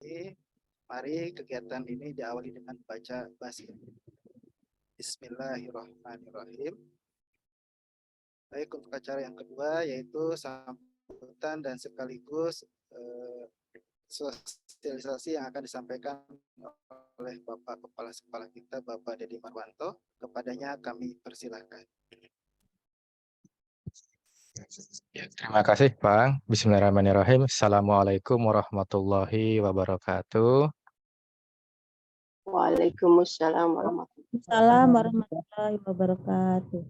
wabarakatuh. Mari kegiatan ini diawali dengan baca basil. Bismillahirrahmanirrahim. Baik, untuk acara yang kedua yaitu sambutan dan sekaligus sosialisasi yang akan disampaikan oleh Bapak Kepala Sekolah kita, Bapak Dedi Marwanto. Kepadanya kami persilahkan. Ya, terima kasih, Bang. Bismillahirrahmanirrahim. Assalamualaikum warahmatullahi wabarakatuh. Waalaikumsalam warahmatullahi Waalaikumsalam warahmatullahi wabarakatuh.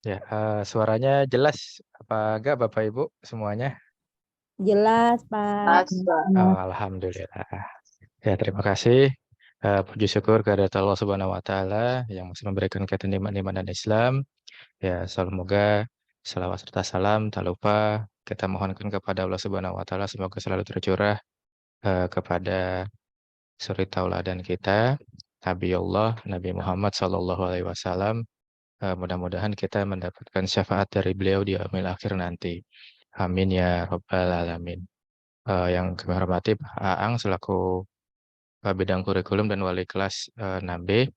Ya, suaranya jelas apa enggak Bapak Ibu semuanya? Jelas, Pak. wabarakatuh. Alhamdulillah. Ya, terima kasih. Puji syukur kehadirat Allah Subhanahu wa taala yang masih memberikan kita nikmat-nikmat dan Islam. Ya, semoga selawat serta salam tak lupa kita mohonkan kepada Allah Subhanahu wa taala semoga selalu tercurah kepada suri tauladan kita, Nabi Allah, Nabi Muhammad SAW. Mudah-mudahan kita mendapatkan syafaat dari beliau di yaumil akhir nanti. Amin ya Rabbal Alamin. Yang kami hormati Pak Aang selaku bidang kurikulum dan wali kelas 6B.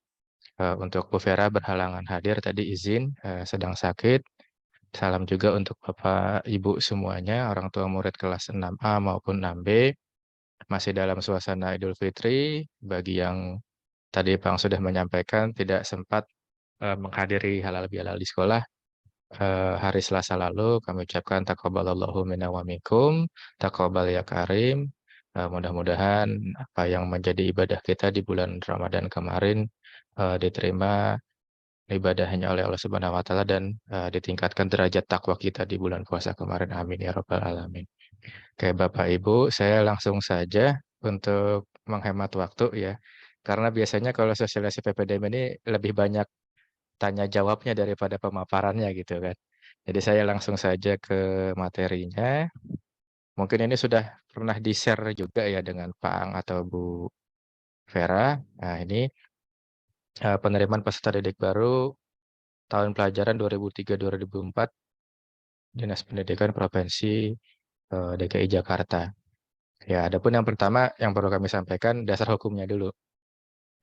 Untuk Bu Vera berhalangan hadir tadi izin, sedang sakit. Salam juga untuk Bapak Ibu semuanya, orang tua murid kelas 6A maupun 6B. Masih dalam suasana Idul Fitri, bagi yang tadi Bang sudah menyampaikan tidak sempat menghadiri halal bihalal di sekolah, hari Selasa lalu kami ucapkan taqabbalallahu minna wa minkum, taqabbal ya karim. Mudah-mudahan apa yang menjadi ibadah kita di bulan Ramadan kemarin diterima ibadahnya oleh Allah Subhanahu wa taala dan ditingkatkan derajat takwa kita di bulan puasa kemarin. Amin ya rabbal alamin. Oke, Bapak Ibu, saya langsung saja untuk menghemat waktu ya. Karena biasanya kalau sosialisasi PPDB ini lebih banyak tanya jawabnya daripada pemaparannya gitu kan. Jadi saya langsung saja ke materinya. Mungkin ini sudah pernah di-share juga ya dengan Pak Ang atau Bu Vera. Nah, ini penerimaan peserta didik baru tahun pelajaran 2003-2004 Dinas Pendidikan Provinsi DKI Jakarta. Ya, adapun yang pertama yang perlu kami sampaikan dasar hukumnya dulu.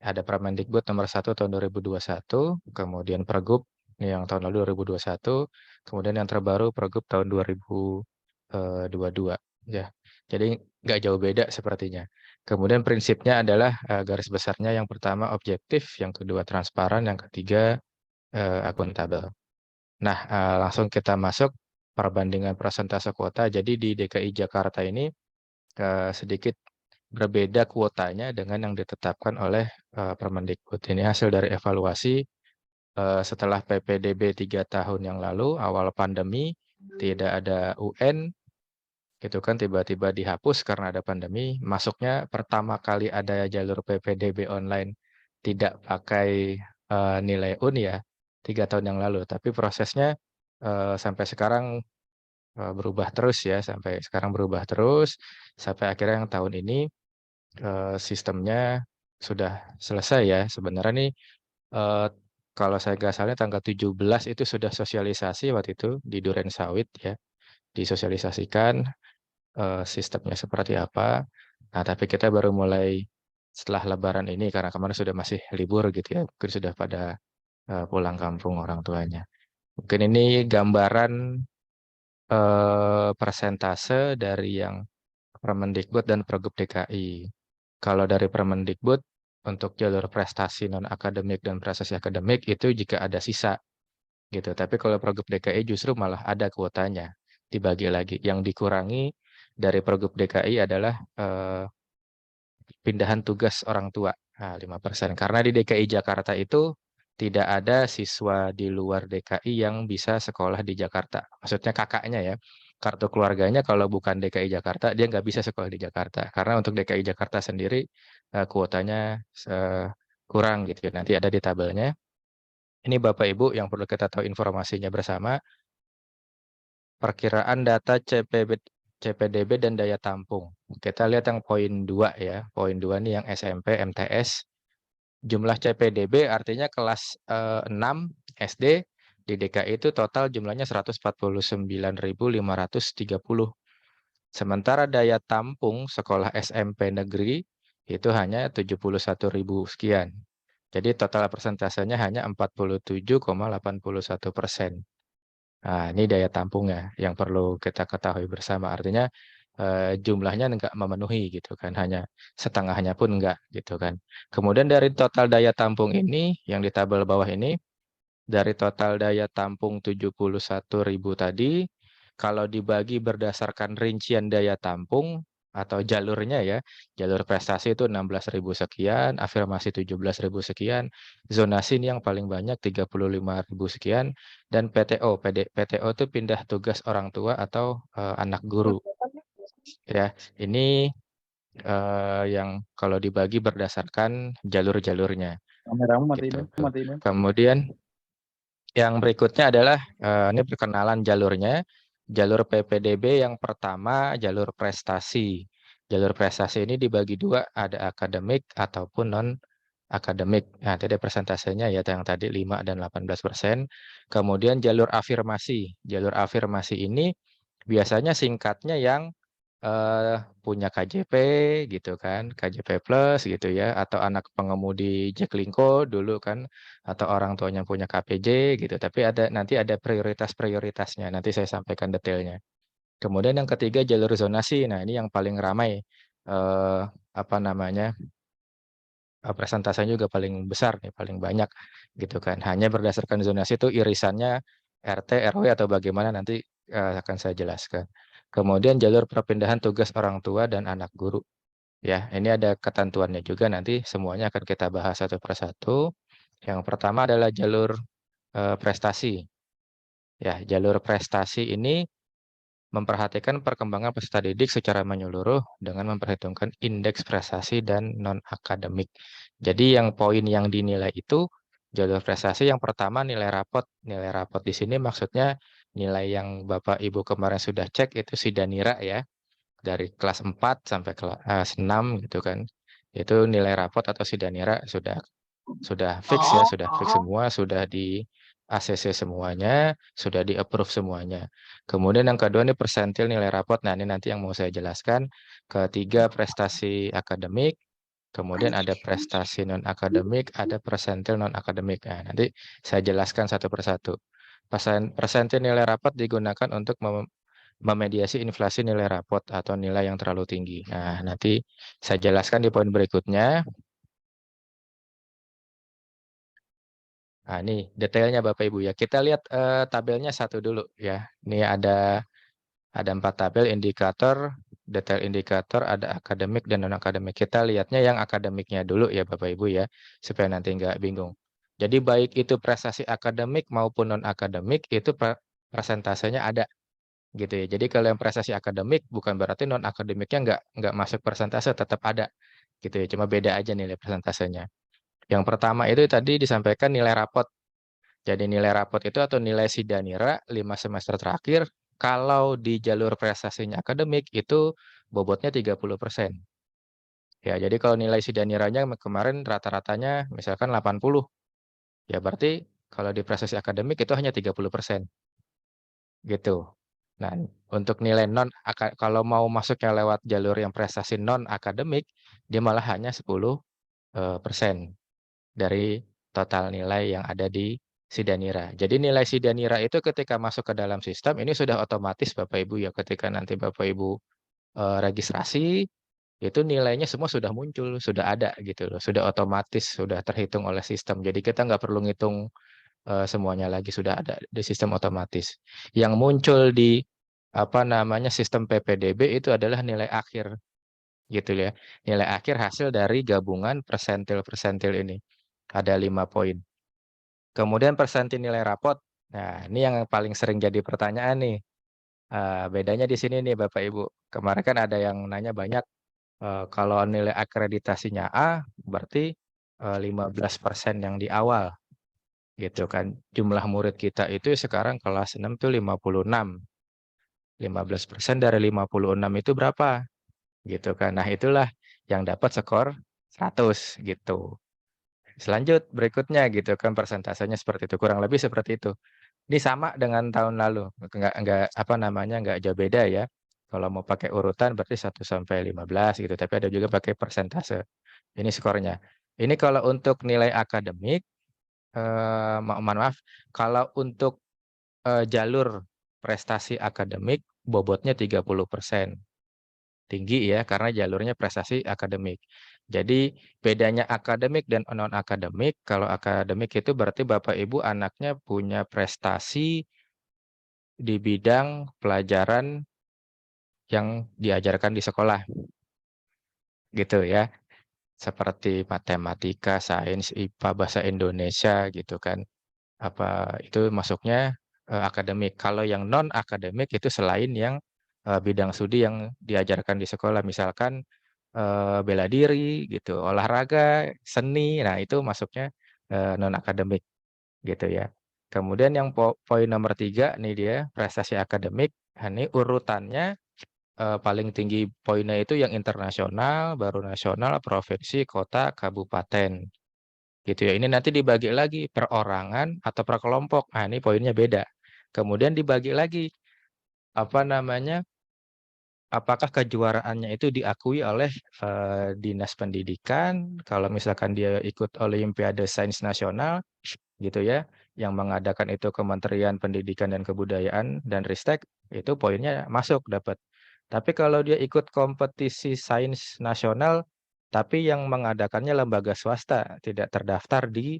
Ada Permendikbud nomor 1 tahun 2021, kemudian Pergub yang tahun lalu 2021, kemudian yang terbaru Pergub tahun 2022 ya. Jadi nggak jauh beda sepertinya. Kemudian prinsipnya adalah garis besarnya yang pertama objektif, yang kedua transparan, yang ketiga akuntabel. Nah, langsung kita masuk perbandingan persentase kuota. Jadi di DKI Jakarta ini sedikit berbeda kuotanya dengan yang ditetapkan oleh Permendikbud. Ini hasil dari evaluasi setelah PPDB 3 tahun yang lalu, awal pandemi, tidak ada UN, gitu kan, tiba-tiba dihapus karena ada pandemi. Masuknya pertama kali ada jalur PPDB online tidak pakai nilai UN ya, 3 tahun yang lalu. Tapi prosesnya sampai sekarang berubah terus ya, sampai sekarang berubah terus, sampai akhirnya yang tahun ini sistemnya sudah selesai ya. Sebenarnya nih kalau saya nggak salah tanggal 17 itu sudah sosialisasi waktu itu di Duren Sawit ya, disosialisasikan sistemnya seperti apa. Nah, tapi kita baru mulai setelah Lebaran ini karena kemarin sudah masih libur gitu ya, mungkin sudah pada pulang kampung orang tuanya. Mungkin ini gambaran persentase dari yang Permendikbud dan Pergub DKI. Kalau dari Permendikbud untuk jalur prestasi non akademik dan prestasi akademik itu jika ada sisa gitu. Tapi kalau Pergub DKI justru malah ada kuotanya dibagi lagi. Yang dikurangi dari Pergub DKI adalah pindahan tugas orang tua 5%. Karena di DKI Jakarta itu tidak ada siswa di luar DKI yang bisa sekolah di Jakarta. Maksudnya kakaknya ya. Kartu keluarganya kalau bukan DKI Jakarta, dia nggak bisa sekolah di Jakarta. Karena untuk DKI Jakarta sendiri kuotanya kurang gitu. Nanti ada di tabelnya. Ini Bapak Ibu yang perlu kita tahu informasinya bersama. Perkiraan data CPDB dan daya tampung. Kita lihat yang poin 2 ya. Poin 2 ini yang SMP, MTS. Jumlah CPDB artinya kelas 6 SD di DKI itu total jumlahnya 149.530. Sementara daya tampung sekolah SMP negeri itu hanya 71.000 sekian. Jadi total persentasenya hanya 47,81%. Nah, ini daya tampungnya yang perlu kita ketahui bersama. Artinya jumlahnya enggak memenuhi gitu kan, hanya setengahnya pun enggak gitu kan. Kemudian dari total daya tampung ini yang di tabel bawah ini, dari total daya tampung 71.000 tadi, kalau dibagi berdasarkan rincian daya tampung atau jalurnya ya, jalur prestasi itu 16.000 sekian, afirmasi 17.000 sekian, zonasi ini yang paling banyak 35.000 sekian, dan PTO. PTO itu pindah tugas orang tua atau anak guru. Ya, ini yang kalau dibagi berdasarkan jalur-jalurnya. Gitu. Kemudian yang berikutnya adalah ini perkenalan jalurnya. Jalur PPDB yang pertama jalur prestasi. Jalur prestasi ini dibagi dua, ada akademik ataupun non akademik. Nah, tadi persentasenya ya yang tadi 5 dan 18%. Kemudian jalur afirmasi. Jalur afirmasi ini biasanya singkatnya yang punya KJP gitu kan, KJP plus gitu ya, atau anak pengemudi Jaklingko dulu kan, atau orang tuanya punya KPJ gitu. Tapi nanti ada prioritas-prioritasnya, nanti saya sampaikan detailnya. Kemudian yang ketiga jalur zonasi. Nah, ini yang paling ramai apa namanya? Presentasenya juga paling besar nih, paling banyak gitu kan. Hanya berdasarkan zonasi itu irisannya RT, RW atau bagaimana nanti akan saya jelaskan. Kemudian jalur perpindahan tugas orang tua dan anak guru. Ya, ini ada ketentuannya juga, nanti semuanya akan kita bahas satu persatu. Yang pertama adalah jalur prestasi. Ya, jalur prestasi ini memperhatikan perkembangan peserta didik secara menyeluruh dengan memperhitungkan indeks prestasi dan non-akademik. Jadi yang poin yang dinilai itu jalur prestasi yang pertama nilai rapot. Nilai rapot di sini maksudnya nilai yang Bapak Ibu kemarin sudah cek itu Sidanira ya. Dari kelas 4 sampai kelas 6 gitu kan. Itu nilai rapot atau Sidanira sudah fix ya, sudah fix semua, sudah di ACC semuanya, sudah di approve semuanya. Kemudian yang kedua ini persentil nilai rapot. Nah, ini nanti yang mau saya jelaskan. Ketiga prestasi akademik, kemudian ada prestasi non akademik, ada persentil non akademik. Nah, nanti saya jelaskan satu persatu. Persentil nilai rapot digunakan untuk memediasi inflasi nilai rapot atau nilai yang terlalu tinggi. Nah, nanti saya jelaskan di poin berikutnya. Nah, ini detailnya Bapak Ibu ya. Kita lihat tabelnya satu dulu ya. Ini ada 4 tabel indikator, detail indikator, ada akademik dan non akademik. Kita lihatnya yang akademiknya dulu ya Bapak Ibu ya, supaya nanti nggak bingung. Jadi baik itu prestasi akademik maupun non akademik itu presentasenya ada gitu ya. Jadi kalau yang prestasi akademik bukan berarti non akademiknya nggak masuk persentase, tetap ada gitu ya. Cuma beda aja nilai persentasenya. Yang pertama itu tadi disampaikan nilai rapot. Jadi nilai rapot itu atau nilai Sidanira 5 semester terakhir, kalau di jalur prestasinya akademik itu bobotnya 30%. Ya, jadi kalau nilai Sidaniranya kemarin rata-ratanya misalkan 80, ya berarti kalau di prestasi akademik itu hanya 30%. Gitu. Nah, untuk nilai kalau mau masuknya lewat jalur yang prestasi non akademik, dia malah hanya 10% dari total nilai yang ada di Sidanira. Jadi nilai Sidanira itu ketika masuk ke dalam sistem ini sudah otomatis Bapak Ibu ya, ketika nanti Bapak Ibu registrasi itu nilainya semua sudah muncul, sudah ada gitu loh, sudah otomatis, sudah terhitung oleh sistem. Jadi kita nggak perlu ngitung semuanya lagi, sudah ada di sistem otomatis. Yang muncul di apa namanya sistem PPDB itu adalah nilai akhir gitu ya. Nilai akhir hasil dari gabungan persentil-persentil ini. Ada 5 poin. Kemudian persentil nilai rapot. Nah, ini yang paling sering jadi pertanyaan nih. Bedanya di sini nih Bapak Ibu. Kemarin kan ada yang nanya banyak, kalau nilai akreditasinya A, berarti 15% yang di awal. Gitu kan. Jumlah murid kita itu sekarang kelas 6 itu 56. 15% dari 56 itu berapa? Gitu kan. Nah, itulah yang dapat skor 100 gitu. Berikutnya gitu kan persentasenya seperti itu, kurang lebih seperti itu. Ini sama dengan tahun lalu, enggak apa namanya, enggak jauh beda ya. Kalau mau pakai urutan berarti 1 sampai 15 gitu, tapi ada juga pakai persentase. Ini skornya. Ini kalau untuk nilai akademik, mohon maaf, kalau untuk, jalur prestasi akademik bobotnya 30%. Tinggi ya, karena jalurnya prestasi akademik. Jadi bedanya akademik dan non-akademik, kalau akademik itu berarti Bapak Ibu anaknya punya prestasi di bidang pelajaran yang diajarkan di sekolah, gitu ya. Seperti matematika, sains, IPA, bahasa Indonesia gitu kan. Apa itu masuknya, akademik. Kalau yang non-akademik itu selain yang, bidang studi yang diajarkan di sekolah. Misalkan, bela diri gitu, olahraga, seni, nah itu masuknya, non-akademik gitu ya. Kemudian yang poin nomor 3 nih dia, prestasi akademik. Nah ini urutannya, paling tinggi poinnya itu yang internasional, baru nasional, provinsi, kota, kabupaten. Gitu ya. Ini nanti dibagi lagi per orangan atau per kelompok. Nah, ini poinnya beda. Kemudian dibagi lagi, apa namanya, apakah kejuaraannya itu diakui oleh, dinas pendidikan, kalau misalkan dia ikut olimpiade sains nasional, gitu ya, yang mengadakan itu Kementerian Pendidikan dan Kebudayaan dan Ristek, itu poinnya masuk dapat. Tapi kalau dia ikut kompetisi sains nasional, tapi yang mengadakannya lembaga swasta, tidak terdaftar di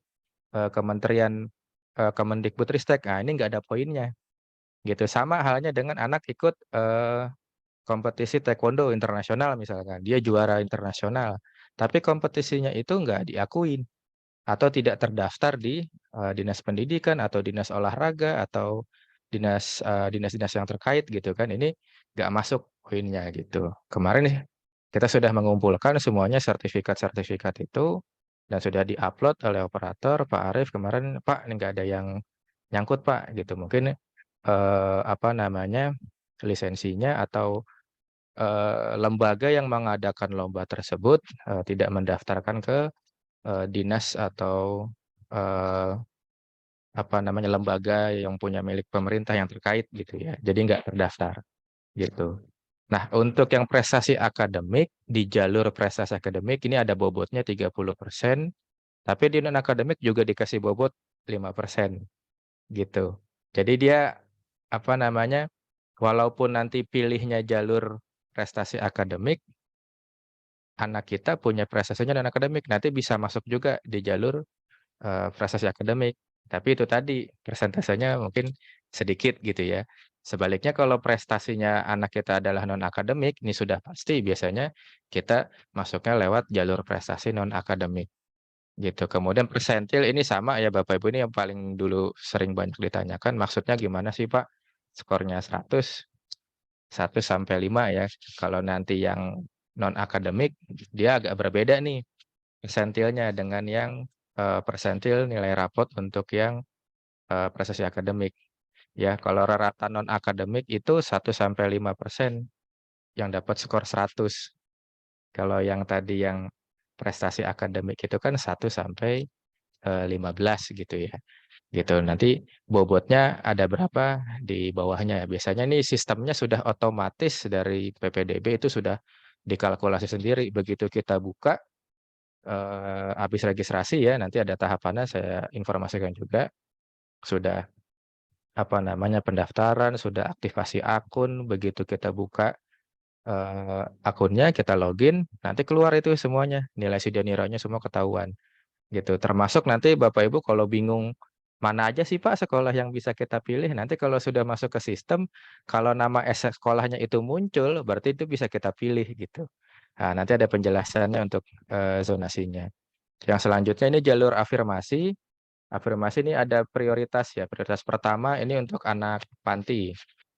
Kementerian, Kemendikbudristek. Nah, ini nggak ada poinnya, gitu. Sama halnya dengan anak ikut, kompetisi taekwondo internasional misalkan, dia juara internasional, tapi kompetisinya itu nggak diakuin atau tidak terdaftar di, dinas pendidikan atau dinas olahraga atau dinas-dinas yang terkait gitu kan, ini nggak masuk poinnya gitu. Kemarin nih, kita sudah mengumpulkan semuanya sertifikat-sertifikat itu dan sudah di-upload oleh operator, Pak Arief kemarin, "Pak, ini nggak ada yang nyangkut, Pak," gitu. Mungkin, apa namanya, lisensinya atau, lembaga yang mengadakan lomba tersebut, tidak mendaftarkan ke, dinas atau, eee, apa namanya, lembaga yang punya milik pemerintah yang terkait gitu ya, jadi nggak terdaftar, gitu. Nah, untuk yang prestasi akademik, di jalur prestasi akademik ini ada bobotnya 30%. Tapi di non-akademik juga dikasih bobot 5%, gitu. Jadi dia, apa namanya, walaupun nanti pilihnya jalur prestasi akademik, anak kita punya prestasinya non-akademik, nanti bisa masuk juga di jalur, prestasi akademik. Tapi itu tadi, persentasenya mungkin sedikit gitu ya. Sebaliknya kalau prestasinya anak kita adalah non-akademik, ini sudah pasti biasanya kita masuknya lewat jalur prestasi non-akademik. Gitu, kemudian persentil ini sama ya Bapak Ibu, ini yang paling dulu sering banyak ditanyakan, maksudnya gimana sih Pak? Skornya 100, 1 sampai 5 ya. Kalau nanti yang non-akademik, dia agak berbeda nih persentilnya dengan yang, persentil nilai rapot untuk yang, prestasi akademik. Ya, kalau rata non-akademik itu 1 sampai 5% yang dapat skor 100. Kalau yang tadi yang prestasi akademik itu kan 1 sampai 15 gitu ya, gitu. Nanti bobotnya ada berapa di bawahnya. Biasanya nih sistemnya sudah otomatis dari PPDB itu sudah dikalkulasi sendiri. Begitu kita buka, habis registrasi ya, nanti ada tahapannya saya informasikan juga. Sudah, apa namanya, pendaftaran, sudah aktivasi akun, begitu kita buka, akunnya, kita login, nanti keluar itu semuanya, nilai SIDA nilainya semua ketahuan. Gitu, termasuk nanti Bapak Ibu kalau bingung, mana aja sih Pak sekolah yang bisa kita pilih, nanti kalau sudah masuk ke sistem, kalau nama sekolahnya itu muncul, berarti itu bisa kita pilih gitu. Nah, nanti ada penjelasannya untuk, zonasinya. Yang selanjutnya ini jalur afirmasi. Afirmasi ini ada prioritas ya, prioritas pertama ini untuk anak panti.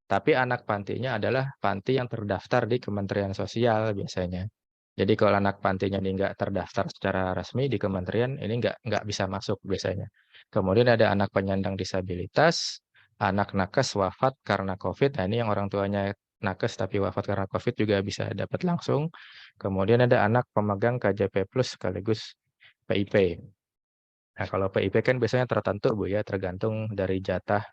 Tapi anak pantinya adalah panti yang terdaftar di Kementerian Sosial biasanya. Jadi kalau anak pantinya ini nggak terdaftar secara resmi di kementerian, ini nggak bisa masuk biasanya. Kemudian ada anak penyandang disabilitas, anak nakes wafat karena COVID. Nah, ini yang orang tuanya nakes tapi wafat karena COVID juga bisa dapat langsung. Kemudian ada anak pemegang KJP Plus sekaligus PIP. Nah, kalau PIP kan biasanya tertentu Bu ya, tergantung dari jatah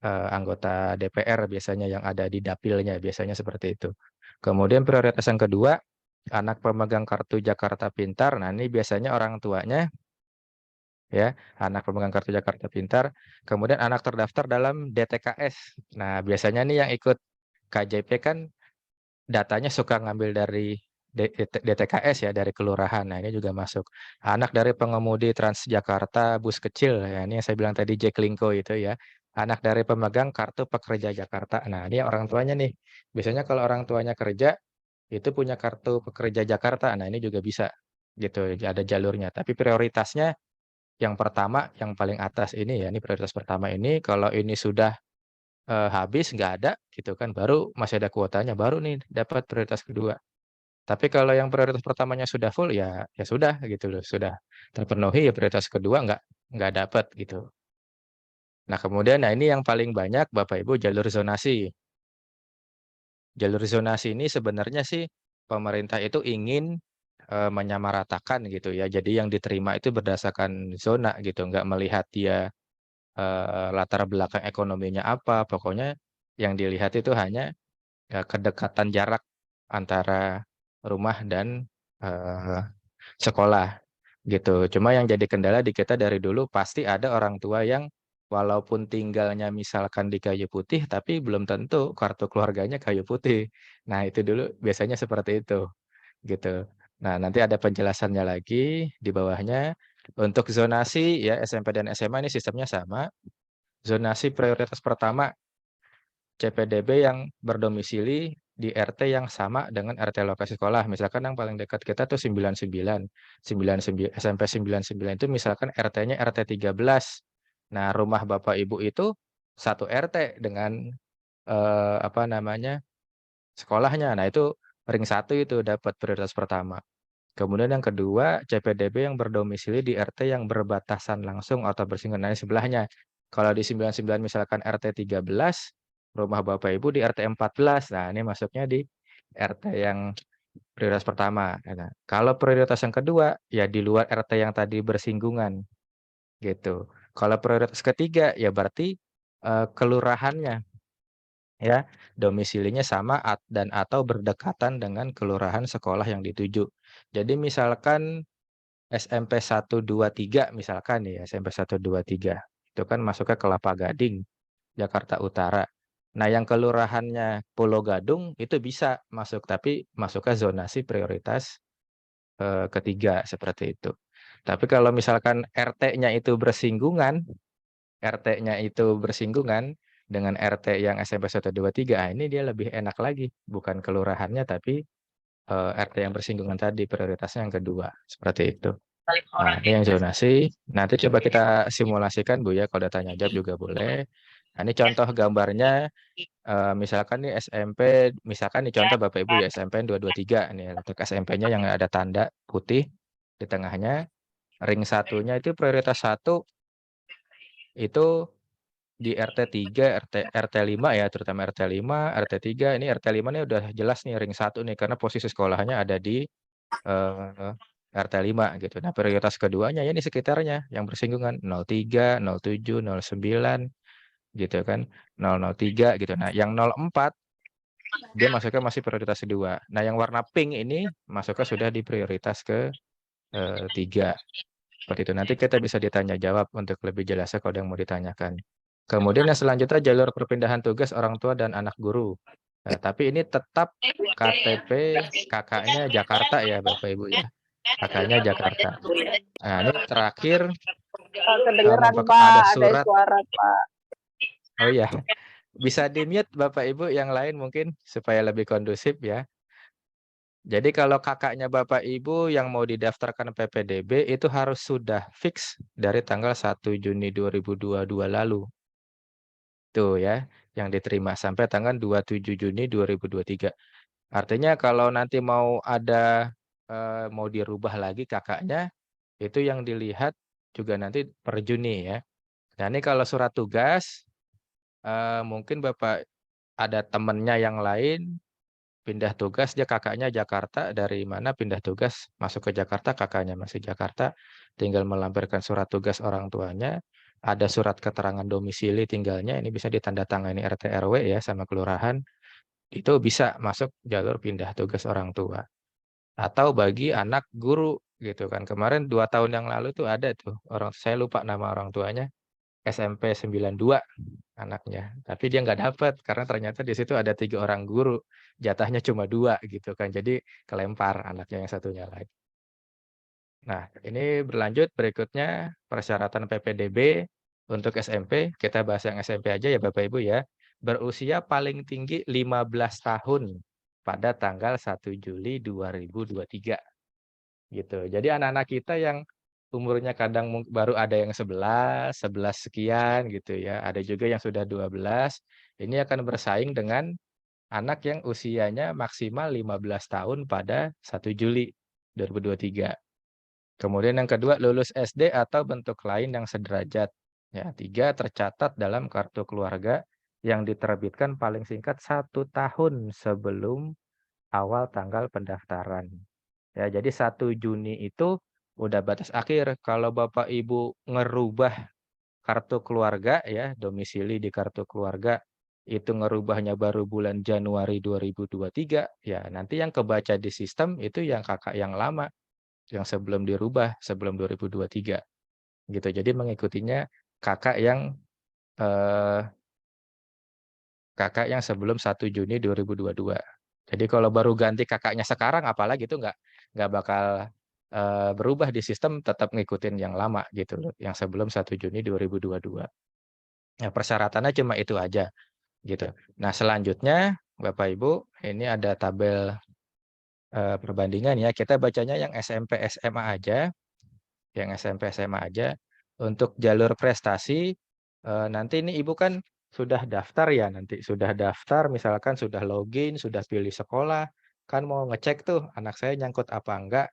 anggota DPR biasanya yang ada di dapilnya, biasanya seperti itu. Kemudian prioritas yang kedua, anak pemegang kartu Jakarta Pintar. Nah, ini biasanya orang tuanya ya, anak pemegang kartu Jakarta Pintar, kemudian anak terdaftar dalam DTKS. Nah, biasanya nih yang ikut KJP kan datanya suka ngambil dari DTKS ya, dari kelurahan. Nah, ini juga masuk. Anak dari pengemudi Transjakarta bus kecil, ya ini yang saya bilang tadi Jaklingko itu ya. Anak dari pemegang kartu pekerja Jakarta. Nah, ini orang tuanya nih. Biasanya kalau orang tuanya kerja, itu punya kartu pekerja Jakarta. Nah, ini juga bisa gitu, ada jalurnya. Tapi prioritasnya yang pertama, yang paling atas ini ya, ini prioritas pertama ini, kalau ini sudah habis nggak ada gitu kan, baru masih ada kuotanya, baru nih dapat prioritas kedua. Tapi kalau yang prioritas pertamanya sudah full, ya sudah gitu loh, sudah terpenuhi, ya prioritas kedua nggak dapat gitu. Nah kemudian, nah ini yang paling banyak Bapak Ibu, jalur zonasi. Jalur zonasi ini sebenarnya sih pemerintah itu ingin menyamaratakan gitu ya. Jadi yang diterima itu berdasarkan zona gitu, nggak melihat dia latar belakang ekonominya apa. Pokoknya yang dilihat itu hanya kedekatan jarak antara rumah dan sekolah gitu. Cuma yang jadi kendala di kita dari dulu pasti ada orang tua yang walaupun tinggalnya misalkan di Kayu Putih, tapi belum tentu kartu keluarganya Kayu Putih. Nah, itu dulu biasanya seperti itu, gitu. Nah, nanti ada penjelasannya lagi di bawahnya. Untuk zonasi ya SMP dan SMA ini sistemnya sama. Zonasi prioritas pertama CPDB yang berdomisili di RT yang sama dengan RT lokasi sekolah. Misalkan yang paling dekat kita tuh 99. 99 SMP 99 itu misalkan RT-nya RT 13. Nah, rumah Bapak Ibu itu satu RT dengan apa namanya? Sekolahnya. Nah, itu ring 1 itu dapat prioritas pertama. Kemudian yang kedua, CPDB yang berdomisili di RT yang berbatasan langsung atau bersinggungan sebelahnya. Kalau di 99 misalkan RT 13, rumah Bapak Ibu di RT 14. Nah, ini masuknya di RT yang prioritas pertama. Nah, kalau prioritas yang kedua, ya di luar RT yang tadi bersinggungan, gitu. Kalau prioritas ketiga, ya berarti kelurahannya, ya, domisilinya sama dan atau berdekatan dengan kelurahan sekolah yang dituju. Jadi misalkan SMP 123 misalkan ya, SMP 123, itu kan masuknya ke Kelapa Gading, Jakarta Utara. Nah, yang kelurahannya Pulau Gadung itu bisa masuk, tapi masuknya zonasi prioritas ketiga seperti itu. Tapi kalau misalkan RT-nya itu bersinggungan dengan RT yang SMP 123, ini dia lebih enak lagi, bukan kelurahannya tapi RT yang bersinggungan tadi prioritasnya yang kedua, seperti itu. Nah, ini yang zonasi. Nanti coba kita simulasikan Bu ya, kalau ada tanya jawab juga boleh. Nah, ini contoh gambarnya, misalkan nih SMP, misalkan nih contoh Bapak Ibu ya SMP 223 nih, untuk SMP-nya yang ada tanda putih di tengahnya, ring satunya itu prioritas 1 itu di RT 3, RT 5 ya, terutama RT 5, RT 3, ini RT 5 nih udah jelas nih ring 1 nih, karena posisi sekolahnya ada di RT 5 gitu. Nah, prioritas keduanya ya ini sekitarnya yang bersinggungan 03, 07, 09 gitu kan, 003 gitu. Nah, yang 04 dia masuknya masih prioritas kedua. Nah, yang warna pink ini masuknya sudah di prioritas ke 3. Seperti itu. Nanti kita bisa ditanya jawab untuk lebih jelasnya kalau ada yang mau ditanyakan. Kemudian yang selanjutnya jalur perpindahan tugas orang tua dan anak guru. Nah, tapi ini tetap KTP kakaknya Jakarta ya Bapak Ibu ya. Kakaknya Jakarta. Nah, ini terakhir Kedengeran ada Pak, ada surat. suara Pak. Oh iya, bisa di-mute Bapak Ibu yang lain mungkin supaya lebih kondusif ya. Jadi kalau kakaknya Bapak Ibu yang mau didaftarkan PPDB itu harus sudah fix dari tanggal 1 Juni 2022 lalu. Tuh ya, yang diterima sampai tanggal 27 Juni 2023. Artinya kalau nanti mau ada mau dirubah lagi kakaknya, itu yang dilihat juga nanti per Juni ya. Nah, ini kalau surat tugas mungkin Bapak ada temennya yang lain pindah tugas, dia kakaknya Jakarta, dari mana pindah tugas masuk ke Jakarta, kakaknya masih Jakarta, tinggal melampirkan surat tugas orang tuanya. ada surat keterangan domisili tinggalnya, ini bisa ditandatangani RT RW ya sama kelurahan, itu bisa masuk jalur pindah tugas orang tua. Atau bagi anak guru gitu kan. Kemarin 2 tahun yang lalu tuh ada tuh saya lupa nama orang tuanya, SMP 92 anaknya, tapi dia nggak dapat karena ternyata di situ ada 3 orang guru, jatahnya cuma 2 gitu kan, jadi kelempar anaknya yang satunya lagi. Nah, ini berlanjut berikutnya persyaratan PPDB untuk SMP, kita bahas yang SMP aja ya Bapak Ibu ya. Berusia paling tinggi 15 tahun pada tanggal 1 Juli 2023 gitu. Jadi anak-anak kita yang umurnya kadang baru ada yang 11, 11 sekian gitu ya, ada juga yang sudah 12, ini akan bersaing dengan anak yang usianya maksimal 15 tahun pada 1 Juli 2023. Kemudian yang kedua, lulus SD atau bentuk lain yang sederajat. Ya, 3, tercatat dalam kartu keluarga yang diterbitkan paling singkat 1 tahun sebelum awal tanggal pendaftaran. Ya, jadi 1 Juni itu udah batas akhir. Kalau Bapak Ibu ngerubah kartu keluarga ya, domisili di kartu keluarga, itu ngerubahnya baru bulan Januari 2023, ya nanti yang kebaca di sistem itu yang kakak yang lama. Yang sebelum dirubah, sebelum 2023, gitu. Jadi mengikutinya kakak yang, eee, sebelum 1 Juni 2022. Jadi kalau baru ganti kakaknya sekarang apalagi itu nggak bakal, berubah di sistem, tetap ngikutin yang lama gitu loh, yang sebelum 1 Juni 2022. Nah, persyaratannya cuma itu aja, gitu. Nah, selanjutnya Bapak Ibu, ini ada tabel, perbandingan ya, kita bacanya yang SMP, SMA aja. Yang SMP, SMA aja. Untuk jalur prestasi, nanti ini Ibu kan sudah daftar ya nanti, sudah daftar misalkan sudah login, sudah pilih sekolah, kan mau ngecek tuh anak saya nyangkut apa enggak.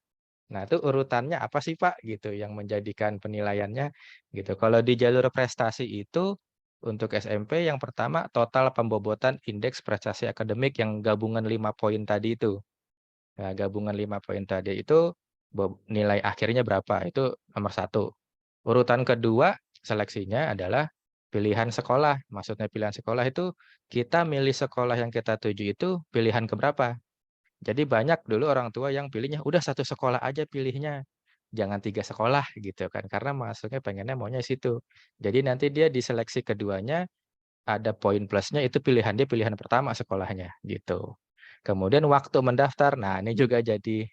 Nah itu urutannya apa sih Pak gitu yang menjadikan penilaiannya gitu. Kalau di jalur prestasi itu untuk SMP yang pertama total pembobotan indeks prestasi akademik yang gabungan 5 poin tadi itu. Nah, gabungan 5 poin tadi itu nilai akhirnya berapa, itu nomor 1. Urutan kedua seleksinya adalah pilihan sekolah. Maksudnya pilihan sekolah itu kita milih sekolah yang kita tuju itu pilihan keberapa. Jadi banyak dulu orang tua yang pilihnya udah 1 sekolah aja pilihnya, jangan 3 sekolah gitu kan, karena masuknya pengennya maunya situ. Jadi nanti dia di seleksi keduanya ada poin plusnya itu pilihan dia pilihan pertama sekolahnya, gitu. Kemudian waktu mendaftar, nah ini juga jadi,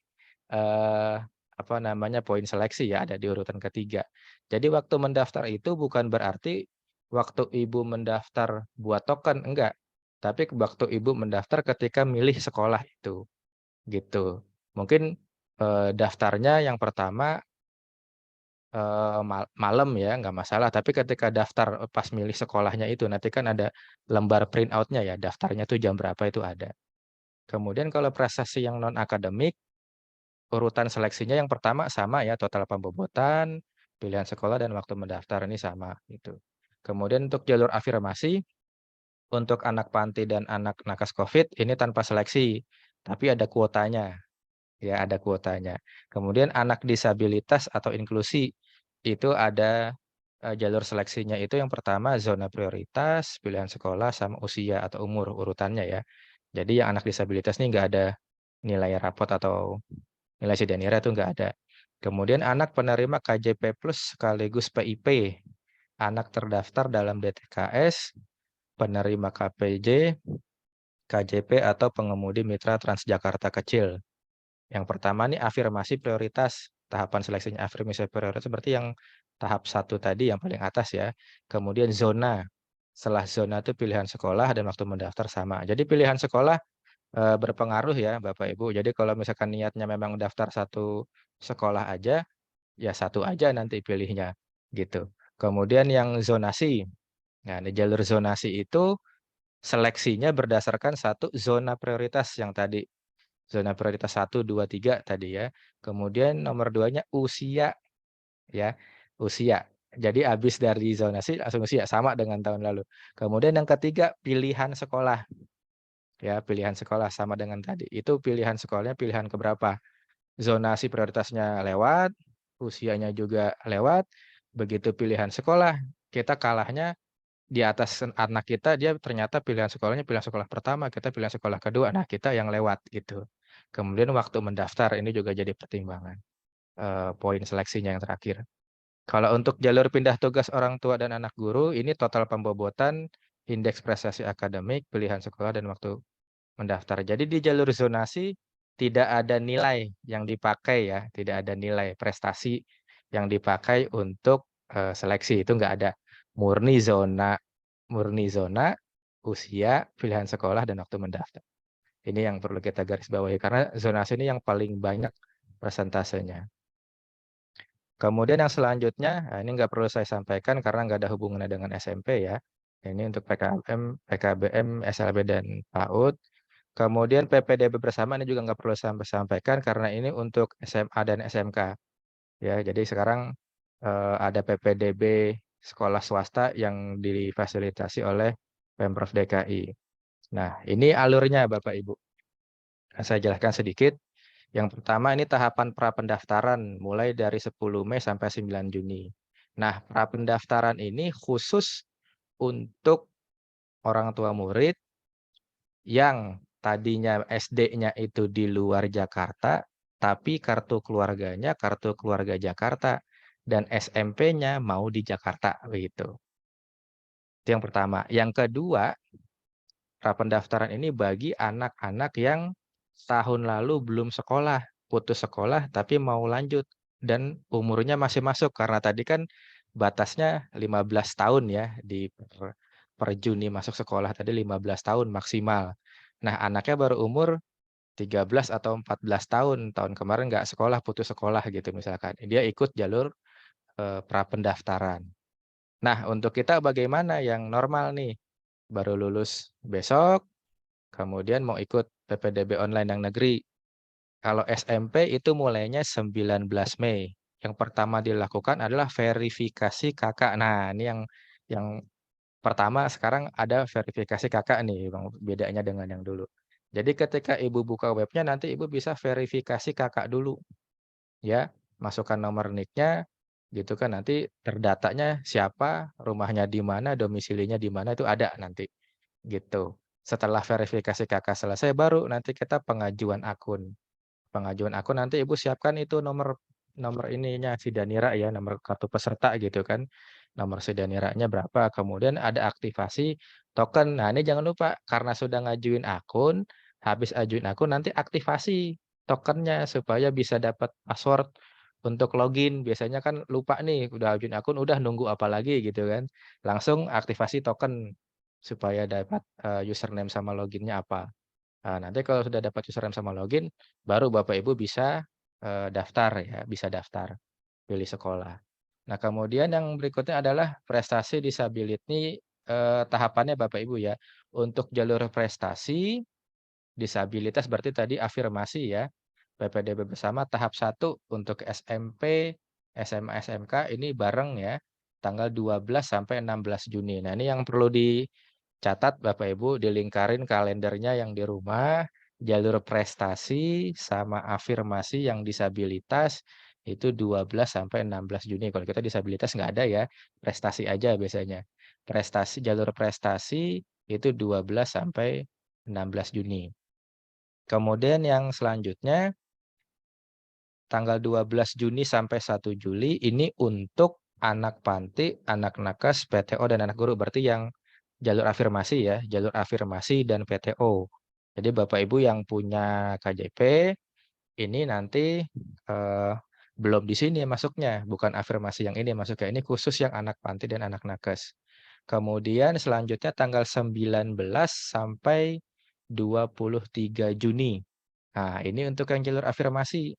apa namanya, poin seleksi ya, ada di urutan ketiga. Jadi waktu mendaftar itu bukan berarti waktu Ibu mendaftar buat token, enggak. Tapi waktu Ibu mendaftar ketika milih sekolah itu, gitu. Mungkin, daftarnya yang pertama malam ya, nggak masalah, tapi ketika daftar, pas milih sekolahnya itu, nanti kan ada lembar print out-nya ya, daftarnya tuh jam berapa itu ada. Kemudian kalau prestasi yang non-akademik, urutan seleksinya yang pertama sama ya, total pembobotan, pilihan sekolah, dan waktu mendaftar ini sama, gitu. Kemudian untuk jalur afirmasi, untuk anak panti dan anak nakes Covid ini tanpa seleksi, tapi ada kuotanya. Ya, ada kuotanya. Kemudian anak disabilitas atau inklusi, itu ada, jalur seleksinya itu yang pertama zona prioritas, pilihan sekolah, sama usia atau umur urutannya ya. Jadi yang anak disabilitas nih nggak ada nilai rapot atau nilai Sidanira itu nggak ada. Kemudian anak penerima KJP plus sekaligus PIP, anak terdaftar dalam DTKS, penerima KPJ, KJP atau pengemudi mitra Transjakarta kecil. Yang pertama nih afirmasi prioritas, tahapan seleksinya afirmasi prioritas berarti yang tahap 1 tadi yang paling atas ya. Kemudian zona, setelah zona itu pilihan sekolah dan waktu mendaftar sama. Jadi pilihan sekolah, berpengaruh ya Bapak Ibu. Jadi kalau misalkan niatnya memang daftar 1 sekolah aja, ya 1 aja nanti pilihnya, gitu. Kemudian yang zonasi, nah di jalur zonasi itu seleksinya berdasarkan 1 zona prioritas yang tadi. Zona prioritas 1, 2, 3 tadi ya. Kemudian nomor 2-nya usia ya, usia. Jadi habis dari zonasi langsung usia, sama dengan tahun lalu. Kemudian yang ketiga pilihan sekolah, ya pilihan sekolah sama dengan tadi. Itu pilihan sekolahnya pilihan keberapa. Zonasi prioritasnya lewat, usianya juga lewat, begitu pilihan sekolah, kita kalahnya di atas anak kita, dia ternyata pilihan sekolahnya pilihan sekolah pertama, kita pilihan sekolah kedua. Nah, kita yang lewat gitu. Kemudian waktu mendaftar ini juga jadi pertimbangan, poin seleksinya yang terakhir. Kalau untuk jalur pindah tugas orang tua dan anak guru, ini total pembobotan, indeks prestasi akademik, pilihan sekolah, dan waktu mendaftar. Jadi di jalur zonasi tidak ada nilai yang dipakai ya, tidak ada nilai prestasi yang dipakai untuk seleksi, itu nggak ada. Murni zona, usia, pilihan sekolah, dan waktu mendaftar. Ini yang perlu kita garis bawahi karena zonasi ini yang paling banyak persentasenya. Kemudian yang selanjutnya, nah ini nggak perlu saya sampaikan karena nggak ada hubungannya dengan SMP ya. Ini untuk PKM, PKBM, SLB, dan PAUD. Kemudian PPDB bersama ini juga nggak perlu saya sampaikan karena ini untuk SMA dan SMK. Ya, jadi sekarang ada PPDB sekolah swasta yang difasilitasi oleh Pemprov DKI. Nah, ini alurnya Bapak Ibu. Saya jelaskan sedikit. Yang pertama ini tahapan prapendaftaran mulai dari 10 Mei sampai 9 Juni. Nah, prapendaftaran ini khusus untuk orang tua murid yang tadinya SD-nya itu di luar Jakarta, tapi kartu keluarganya kartu keluarga Jakarta dan SMP-nya mau di Jakarta begitu. Itu yang pertama. Yang kedua, prapendaftaran ini bagi anak-anak yang tahun lalu belum sekolah, putus sekolah tapi mau lanjut dan umurnya masih masuk karena tadi kan batasnya 15 tahun ya per Juni masuk sekolah tadi 15 tahun maksimal. Nah, anaknya baru umur 13 atau 14 tahun, tahun kemarin nggak sekolah, putus sekolah gitu misalkan. Dia ikut jalur prapendaftaran. Nah, untuk kita bagaimana yang normal nih? Baru lulus besok, kemudian mau ikut PPDB online yang negeri. Kalau SMP itu mulainya 19 Mei. Yang pertama dilakukan adalah verifikasi kakak. Nah, ini yang pertama sekarang ada verifikasi kakak nih, Bang, bedanya dengan yang dulu. Jadi ketika Ibu buka webnya nanti Ibu bisa verifikasi kakak dulu. Ya, masukkan nomor NIK-nya gitu kan nanti terdatanya siapa, rumahnya di mana, domisilinya di mana itu ada nanti. Gitu. Setelah verifikasi kakak selesai baru nanti kita pengajuan akun. Pengajuan akun nanti Ibu siapkan itu nomor nomor ininya Sidanira ya, nomor kartu peserta gitu kan. Nomor Sidaniranya berapa, kemudian ada aktivasi token. Nah, ini jangan lupa karena sudah ngajuin akun, habis ajuin akun nanti aktivasi tokennya supaya bisa dapat password untuk login. Biasanya kan lupa nih, udah ajuin akun, udah nunggu apa lagi gitu kan. Langsung aktivasi token supaya dapat username sama loginnya apa. Nah, nanti kalau sudah dapat username sama login, baru Bapak Ibu bisa daftar ya, bisa daftar, pilih sekolah. Nah, kemudian yang berikutnya adalah prestasi disability, tahapannya Bapak Ibu ya. Untuk jalur prestasi disabilitas berarti tadi afirmasi ya, PPDB bersama tahap 1 untuk SMP, SMA, SMK ini bareng ya, tanggal 12 sampai 16 Juni. Nah, ini yang perlu dicatat Bapak Ibu, dilingkarin kalendernya yang di rumah, jalur prestasi sama afirmasi yang disabilitas itu 12 sampai 16 Juni. Kalau kita disabilitas nggak ada ya, prestasi aja biasanya. Jalur prestasi itu 12 sampai 16 Juni. Kemudian yang selanjutnya tanggal 12 Juni sampai 1 Juli ini untuk anak panti, anak nakes, PTO, dan anak guru. Berarti yang jalur afirmasi ya, jalur afirmasi dan PTO. Jadi Bapak Ibu yang punya KJP ini nanti belum di sini masuknya, bukan afirmasi yang ini masuknya. Ini khusus yang anak panti dan anak nakes. Kemudian selanjutnya tanggal 19 sampai 23 Juni. Nah, ini untuk yang jalur afirmasi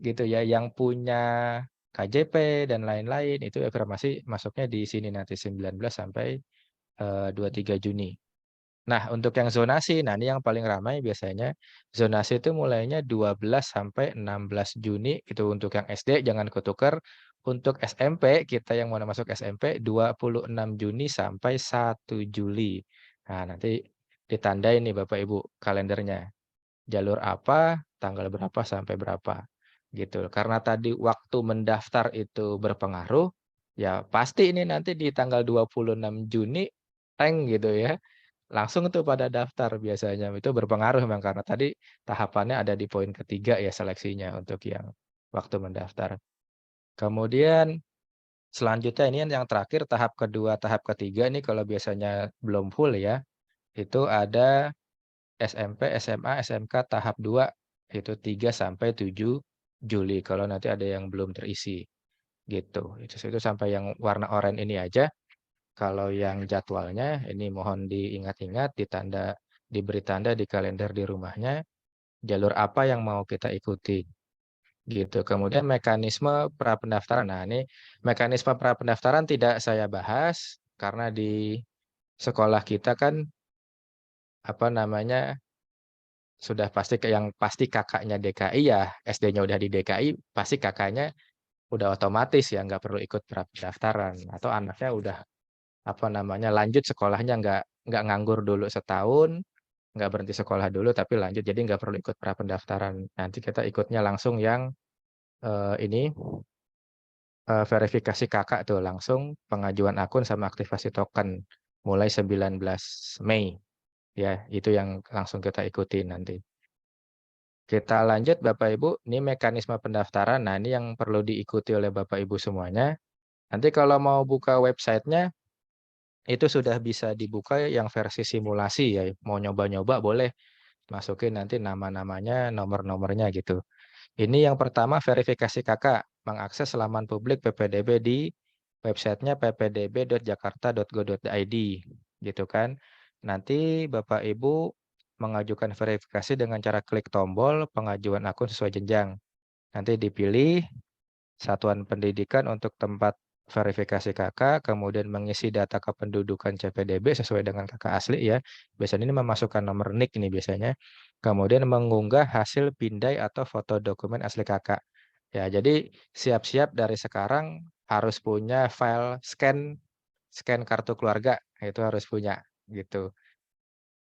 gitu ya, yang punya KJP dan lain-lain itu afirmasi masuknya di sini nanti 19 sampai 23 Juni. Nah, untuk yang zonasi, nah ini yang paling ramai biasanya. Zonasi itu mulainya 12 sampai 16 Juni itu untuk yang SD, jangan ketukar. Untuk SMP, kita yang mau masuk SMP 26 Juni sampai 1 Juli. Nah, nanti ditandai nih Bapak Ibu kalendernya. Jalur apa, tanggal berapa sampai berapa gitu. Karena tadi waktu mendaftar itu berpengaruh, Ya pasti ini nanti di tanggal 26 Juni gitu ya. Langsung tuh pada daftar biasanya. Itu berpengaruh memang karena tadi tahapannya ada di poin ketiga ya seleksinya untuk yang waktu mendaftar. Kemudian selanjutnya ini yang terakhir tahap kedua, tahap ketiga ini kalau biasanya belum full ya, itu ada SMP, SMA, SMK tahap 2 itu 3 sampai 7 Juli kalau nanti ada yang belum terisi gitu. Itu sampai yang warna oranye ini aja. Kalau yang jadwalnya ini mohon diingat-ingat, diberi tanda di kalender di rumahnya, jalur apa yang mau kita ikuti gitu. Kemudian mekanisme pra-pendaftaran. Nah, ini mekanisme pra-pendaftaran tidak saya bahas karena di sekolah kita kan apa namanya sudah pasti yang pasti kakaknya DKI ya SD-nya udah di DKI, pasti kakaknya udah otomatis ya nggak perlu ikut pra-pendaftaran atau anaknya udah apa namanya lanjut sekolahnya nggak nganggur dulu setahun, nggak berhenti sekolah dulu tapi lanjut jadi nggak perlu ikut pra-pendaftaran. Nanti kita ikutnya langsung yang ini verifikasi kakak tuh langsung pengajuan akun sama aktivasi token mulai 19 Mei ya itu yang langsung kita ikuti nanti. Kita lanjut Bapak Ibu, ini mekanisme pendaftaran. Nah, ini yang perlu diikuti oleh Bapak Ibu semuanya. Nanti kalau mau buka websitenya, itu sudah bisa dibuka yang versi simulasi ya. Mau nyoba-nyoba boleh masukin nanti nama-namanya, nomor-nomornya gitu. Ini yang pertama verifikasi kakak, mengakses laman publik PPDB di websitenya ppdb.jakarta.go.id gitu kan. Nanti Bapak Ibu mengajukan verifikasi dengan cara klik tombol pengajuan akun sesuai jenjang. Nanti dipilih satuan pendidikan untuk tempat verifikasi kakak, kemudian mengisi data kependudukan CPDB sesuai dengan kakak asli ya. Biasanya ini memasukkan nomor NIK ini biasanya. Kemudian mengunggah hasil pindai atau foto dokumen asli kakak. Ya, jadi siap-siap dari sekarang harus punya file scan kartu keluarga, itu harus punya gitu.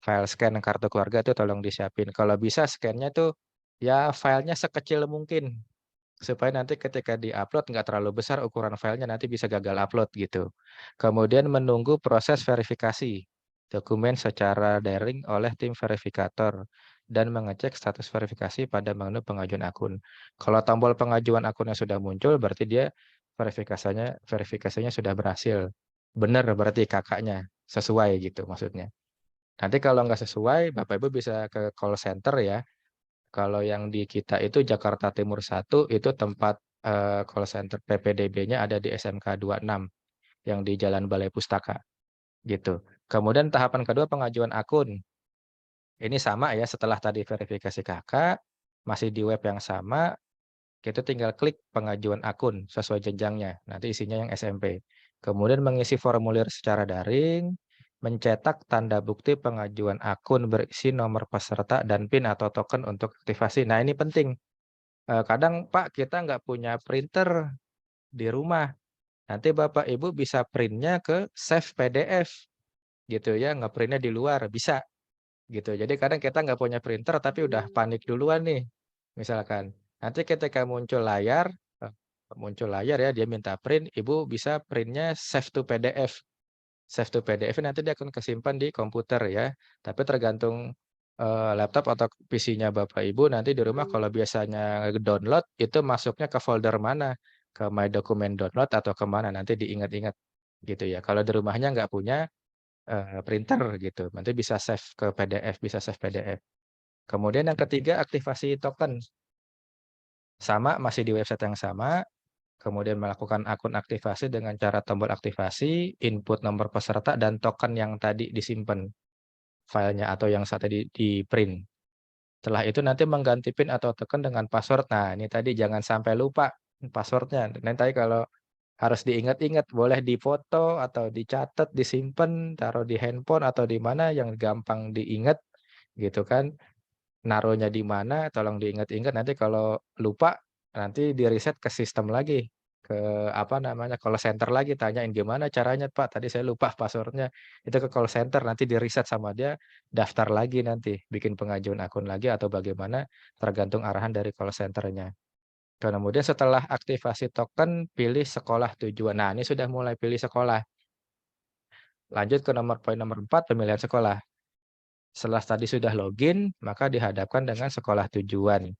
File scan kartu keluarga itu tolong disiapin. Kalau bisa scan-nya tuh ya filenya sekecil mungkin supaya nanti ketika di-upload nggak terlalu besar ukuran filenya nanti bisa gagal upload gitu. Kemudian menunggu proses verifikasi dokumen secara daring oleh tim verifikator dan mengecek status verifikasi pada menu pengajuan akun. Kalau tombol pengajuan akunnya sudah muncul berarti dia verifikasinya sudah berhasil. Benar berarti kakaknya sesuai gitu maksudnya. Nanti kalau nggak sesuai Bapak Ibu bisa ke call center ya. Kalau yang di kita itu Jakarta Timur 1 itu tempat, call center PPDB-nya ada di SMK 26 yang di Jalan Balai Pustaka, gitu. Kemudian tahapan kedua pengajuan akun. Ini sama ya setelah tadi verifikasi kakak, masih di web yang sama, kita tinggal klik pengajuan akun sesuai jenjangnya, nanti isinya yang SMP. Kemudian mengisi formulir secara daring, mencetak tanda bukti pengajuan akun berisi nomor peserta dan PIN atau token untuk aktivasi. Nah ini penting. Kadang, "Pak, kita nggak punya printer di rumah." Nanti Bapak Ibu bisa print-nya ke save PDF gitu ya, nge-print-nya di luar, bisa gitu. Jadi kadang kita nggak punya printer tapi udah panik duluan nih, misalkan. Nanti ketika muncul layar ya, dia minta print, Ibu bisa print-nya save to PDF. Save to PDF nanti dia akan kesimpan di komputer ya, tapi tergantung, laptop atau PC-nya Bapak Ibu nanti di rumah kalau biasanya download itu masuknya ke folder mana, ke My Document download atau ke mana nanti diingat-ingat gitu ya. Kalau di rumahnya nggak punya, printer gitu, nanti bisa save ke PDF, bisa save PDF. Kemudian yang ketiga aktivasi token, sama masih di website yang sama, kemudian melakukan akun aktivasi dengan cara tombol aktivasi, input nomor peserta dan token yang tadi disimpan filenya atau yang saat tadi di-print. Setelah itu nanti mengganti PIN atau token dengan password. Nah, ini tadi jangan sampai lupa password-nya. Nanti kalau harus diingat-ingat, boleh difoto atau dicatat, disimpan, taruh di handphone atau di mana yang gampang diingat gitu kan. Naruhnya di mana, tolong diingat-ingat nanti kalau lupa, nanti di-reset ke sistem lagi, ke apa namanya, call center lagi tanyain, "Gimana caranya Pak? Tadi saya lupa password-nya." Itu ke call center nanti di-reset sama dia, daftar lagi nanti, bikin pengajuan akun lagi atau bagaimana, tergantung arahan dari call center-nya. Kemudian setelah aktivasi token, pilih sekolah tujuan. Nah, ini sudah mulai pilih sekolah. Lanjut ke poin nomor 4, pemilihan sekolah. Setelah tadi sudah login, maka dihadapkan dengan sekolah tujuan.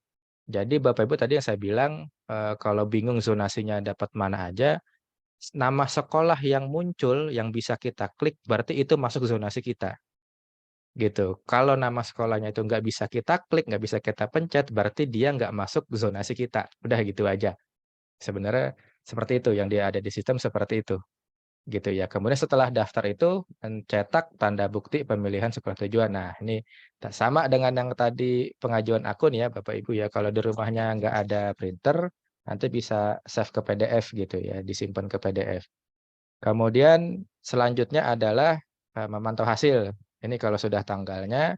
Jadi Bapak Ibu tadi yang saya bilang, kalau bingung zonasinya dapat mana aja, nama sekolah yang muncul yang bisa kita klik berarti itu masuk zonasi kita. Gitu. Kalau nama sekolahnya itu nggak bisa kita klik, nggak bisa kita pencet, berarti dia nggak masuk zonasi kita. Udah gitu aja. Sebenarnya seperti itu yang dia ada di sistem seperti itu. Gitu ya. Kemudian setelah daftar itu mencetak tanda bukti pemilihan sekolah tujuan. Nah, ini sama dengan yang tadi pengajuan akun ya Bapak Ibu ya. Kalau di rumahnya nggak ada printer, nanti bisa save ke PDF gitu ya, disimpan ke PDF. Kemudian selanjutnya adalah memantau hasil. Ini kalau sudah tanggalnya,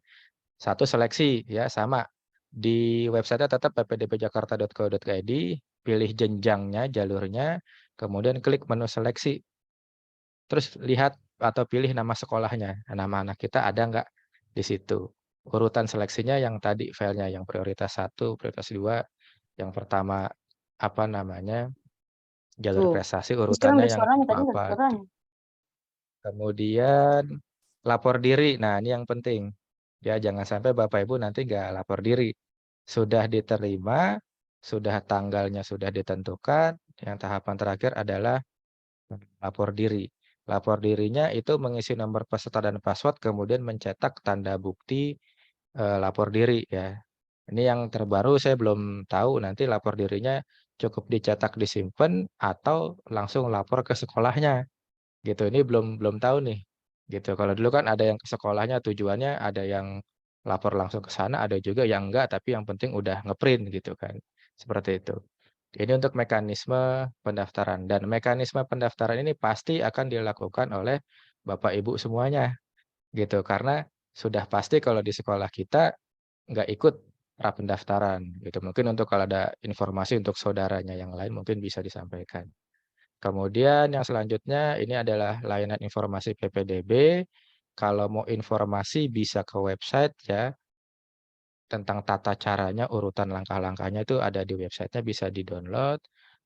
satu seleksi ya sama. Di website-nya tetap ppdbjakarta.co.id, pilih jenjangnya, jalurnya, kemudian klik menu seleksi. Terus lihat atau pilih nama sekolahnya. Nama anak kita ada nggak di situ. Urutan seleksinya yang tadi filenya yang prioritas 1, prioritas 2, yang pertama apa namanya, jalur Tuh. prestasi Terus terang urutannya ada yang suaranya, tadi nggak ada apa. suaranya. Kemudian lapor diri. Nah, ini yang penting. Ya, jangan sampai Bapak Ibu nanti nggak lapor diri. Sudah diterima, sudah tanggalnya sudah ditentukan, yang tahapan terakhir adalah lapor diri. Lapor dirinya itu mengisi nomor peserta dan password, kemudian mencetak tanda bukti lapor diri ya. Ini yang terbaru saya belum tahu nanti lapor dirinya cukup dicetak disimpan atau langsung lapor ke sekolahnya. Gitu, ini belum belum tahu nih, gitu. Kalau dulu kan ada yang ke sekolahnya tujuannya, ada yang lapor langsung ke sana, ada juga yang enggak, tapi yang penting udah ngeprint gitu kan, seperti itu. Ini untuk mekanisme pendaftaran dan mekanisme pendaftaran ini pasti akan dilakukan oleh Bapak Ibu semuanya, gitu. Karena sudah pasti kalau di sekolah kita nggak ikut pra-pendaftaran gitu. Mungkin untuk kalau ada informasi untuk saudaranya yang lain mungkin bisa disampaikan. Kemudian yang selanjutnya ini adalah layanan informasi PPDB. Kalau mau informasi bisa ke website ya, tentang tata caranya, urutan langkah-langkahnya itu ada di websitenya bisa di-download.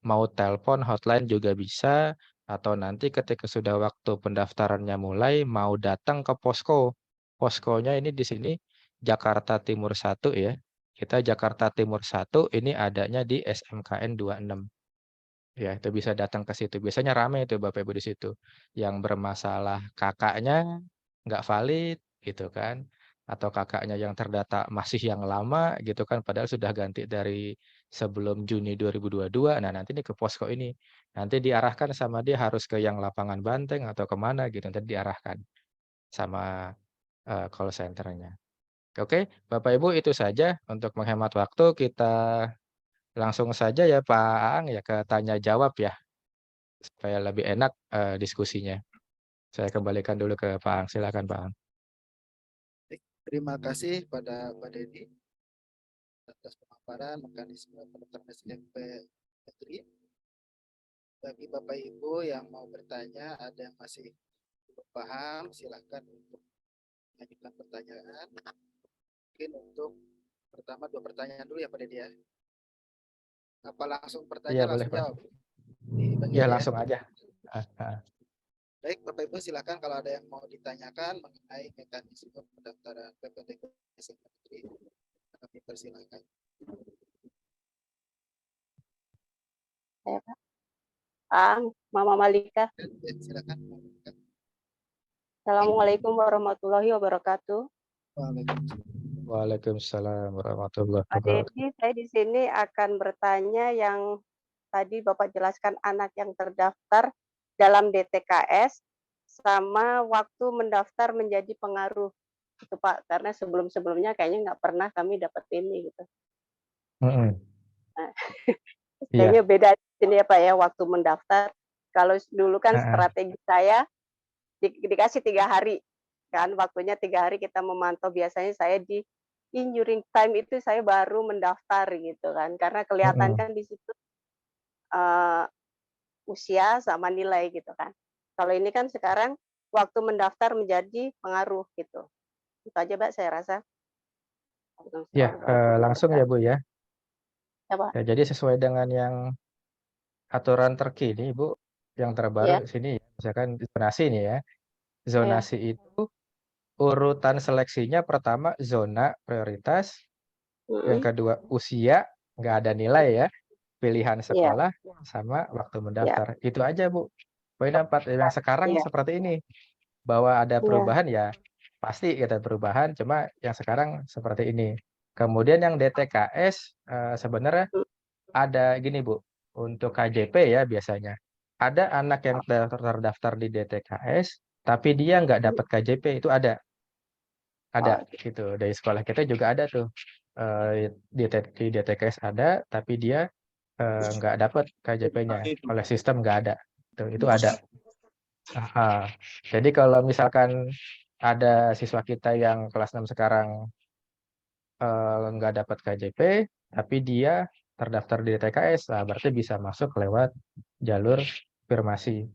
Mau telepon hotline juga bisa, atau nanti ketika sudah waktu pendaftarannya mulai, mau datang ke posko. Poskonya ini di sini Jakarta Timur 1 ya. Kita Jakarta Timur 1 ini adanya di SMKN 26. Ya, itu bisa datang ke situ. Biasanya ramai itu Bapak Ibu di situ. Yang bermasalah kakaknya nggak valid gitu kan. Atau kakaknya yang terdata masih yang lama gitu kan. Padahal sudah ganti dari sebelum Juni 2022. Nah nanti nih ke posko ini. Nanti diarahkan sama dia harus ke yang lapangan Banteng atau kemana gitu. Nanti diarahkan sama call center-nya. Oke, Bapak Ibu itu saja untuk menghemat waktu kita langsung saja ya Pak Aang ya ke tanya jawab ya. Supaya lebih enak, diskusinya. Saya kembalikan dulu ke Pak Ang, silakan Pak Ang. Baik, terima kasih pada Pak Dedi atas pemaparan mekanisme pendaftaran SMP Negeri. Bagi Bapak Ibu yang mau bertanya, ada yang masih belum paham, silakan untuk mengajukan pertanyaan. Mungkin untuk pertama 2 pertanyaan dulu ya Pak Dedi ya. Apa langsung Iya pertanyaan boleh langsung Pak. jawab di bagian Iya ini ya? langsung aja. Heeh. Baik Bapak Ibu silakan kalau ada yang mau ditanyakan mengenai mekanisme pendaftaran PPDB SMP Negeri, kami persilakan. Saya Pak, Mama Malika. Ya, silakan. Assalamualaikum warahmatullahi wabarakatuh. Waalaikumsalam. Waalaikumsalam warahmatullahi Pak wabarakatuh. Dedi, saya di sini akan bertanya yang tadi Bapak jelaskan anak yang terdaftar dalam DTKS sama waktu mendaftar menjadi pengaruh itu Pak, karena sebelum-sebelumnya kayaknya nggak pernah kami dapat ini gitu. Mhm. Nah, Iya. kayaknya beda di sini ya Pak ya waktu mendaftar. Kalau dulu kan Heeh. strategi saya dikasih 3 hari kan, waktunya 3 hari kita memantau. Biasanya saya di during time itu saya baru mendaftar gitu kan, karena kelihatan Mhm. kan di situ usia sama nilai gitu kan. Kalau ini kan sekarang waktu mendaftar menjadi pengaruh gitu. Itu aja Mbak saya rasa. Ya, langsung ya Bu ya. Ya, Pak. Ya, jadi sesuai dengan yang aturan terkini, Bu, yang Ya, terbaru sini ya, misalkan zonasi nih ya. ya. Zonasi itu urutan seleksinya pertama zona prioritas, yang Mm-mm. kedua usia, nggak ada nilai ya, pilihan Iya, sekolah, sama waktu ya, mendaftar. Itu aja, Bu. Poin 4. Yang sekarang iya, seperti ini. Bahwa ada iya. perubahan ya pasti kita perubahan, cuma yang sekarang seperti ini. Kemudian yang DTKS sebenarnya Mm, ada gini, Bu, untuk KJP ya biasanya. Ada anak yang terdaftar di DTKS, tapi dia nggak dapat KJP, itu ada Oh, gitu. Dari sekolah kita juga ada tuh. Di DTKS ada, tapi dia nggak dapat KJP-nya. Oleh sistem nggak ada. Itu ada. Aha. Jadi kalau misalkan ada siswa kita yang kelas 6 sekarang nggak dapat KJP, tapi dia terdaftar di TKS, nah berarti bisa masuk lewat jalur afirmasi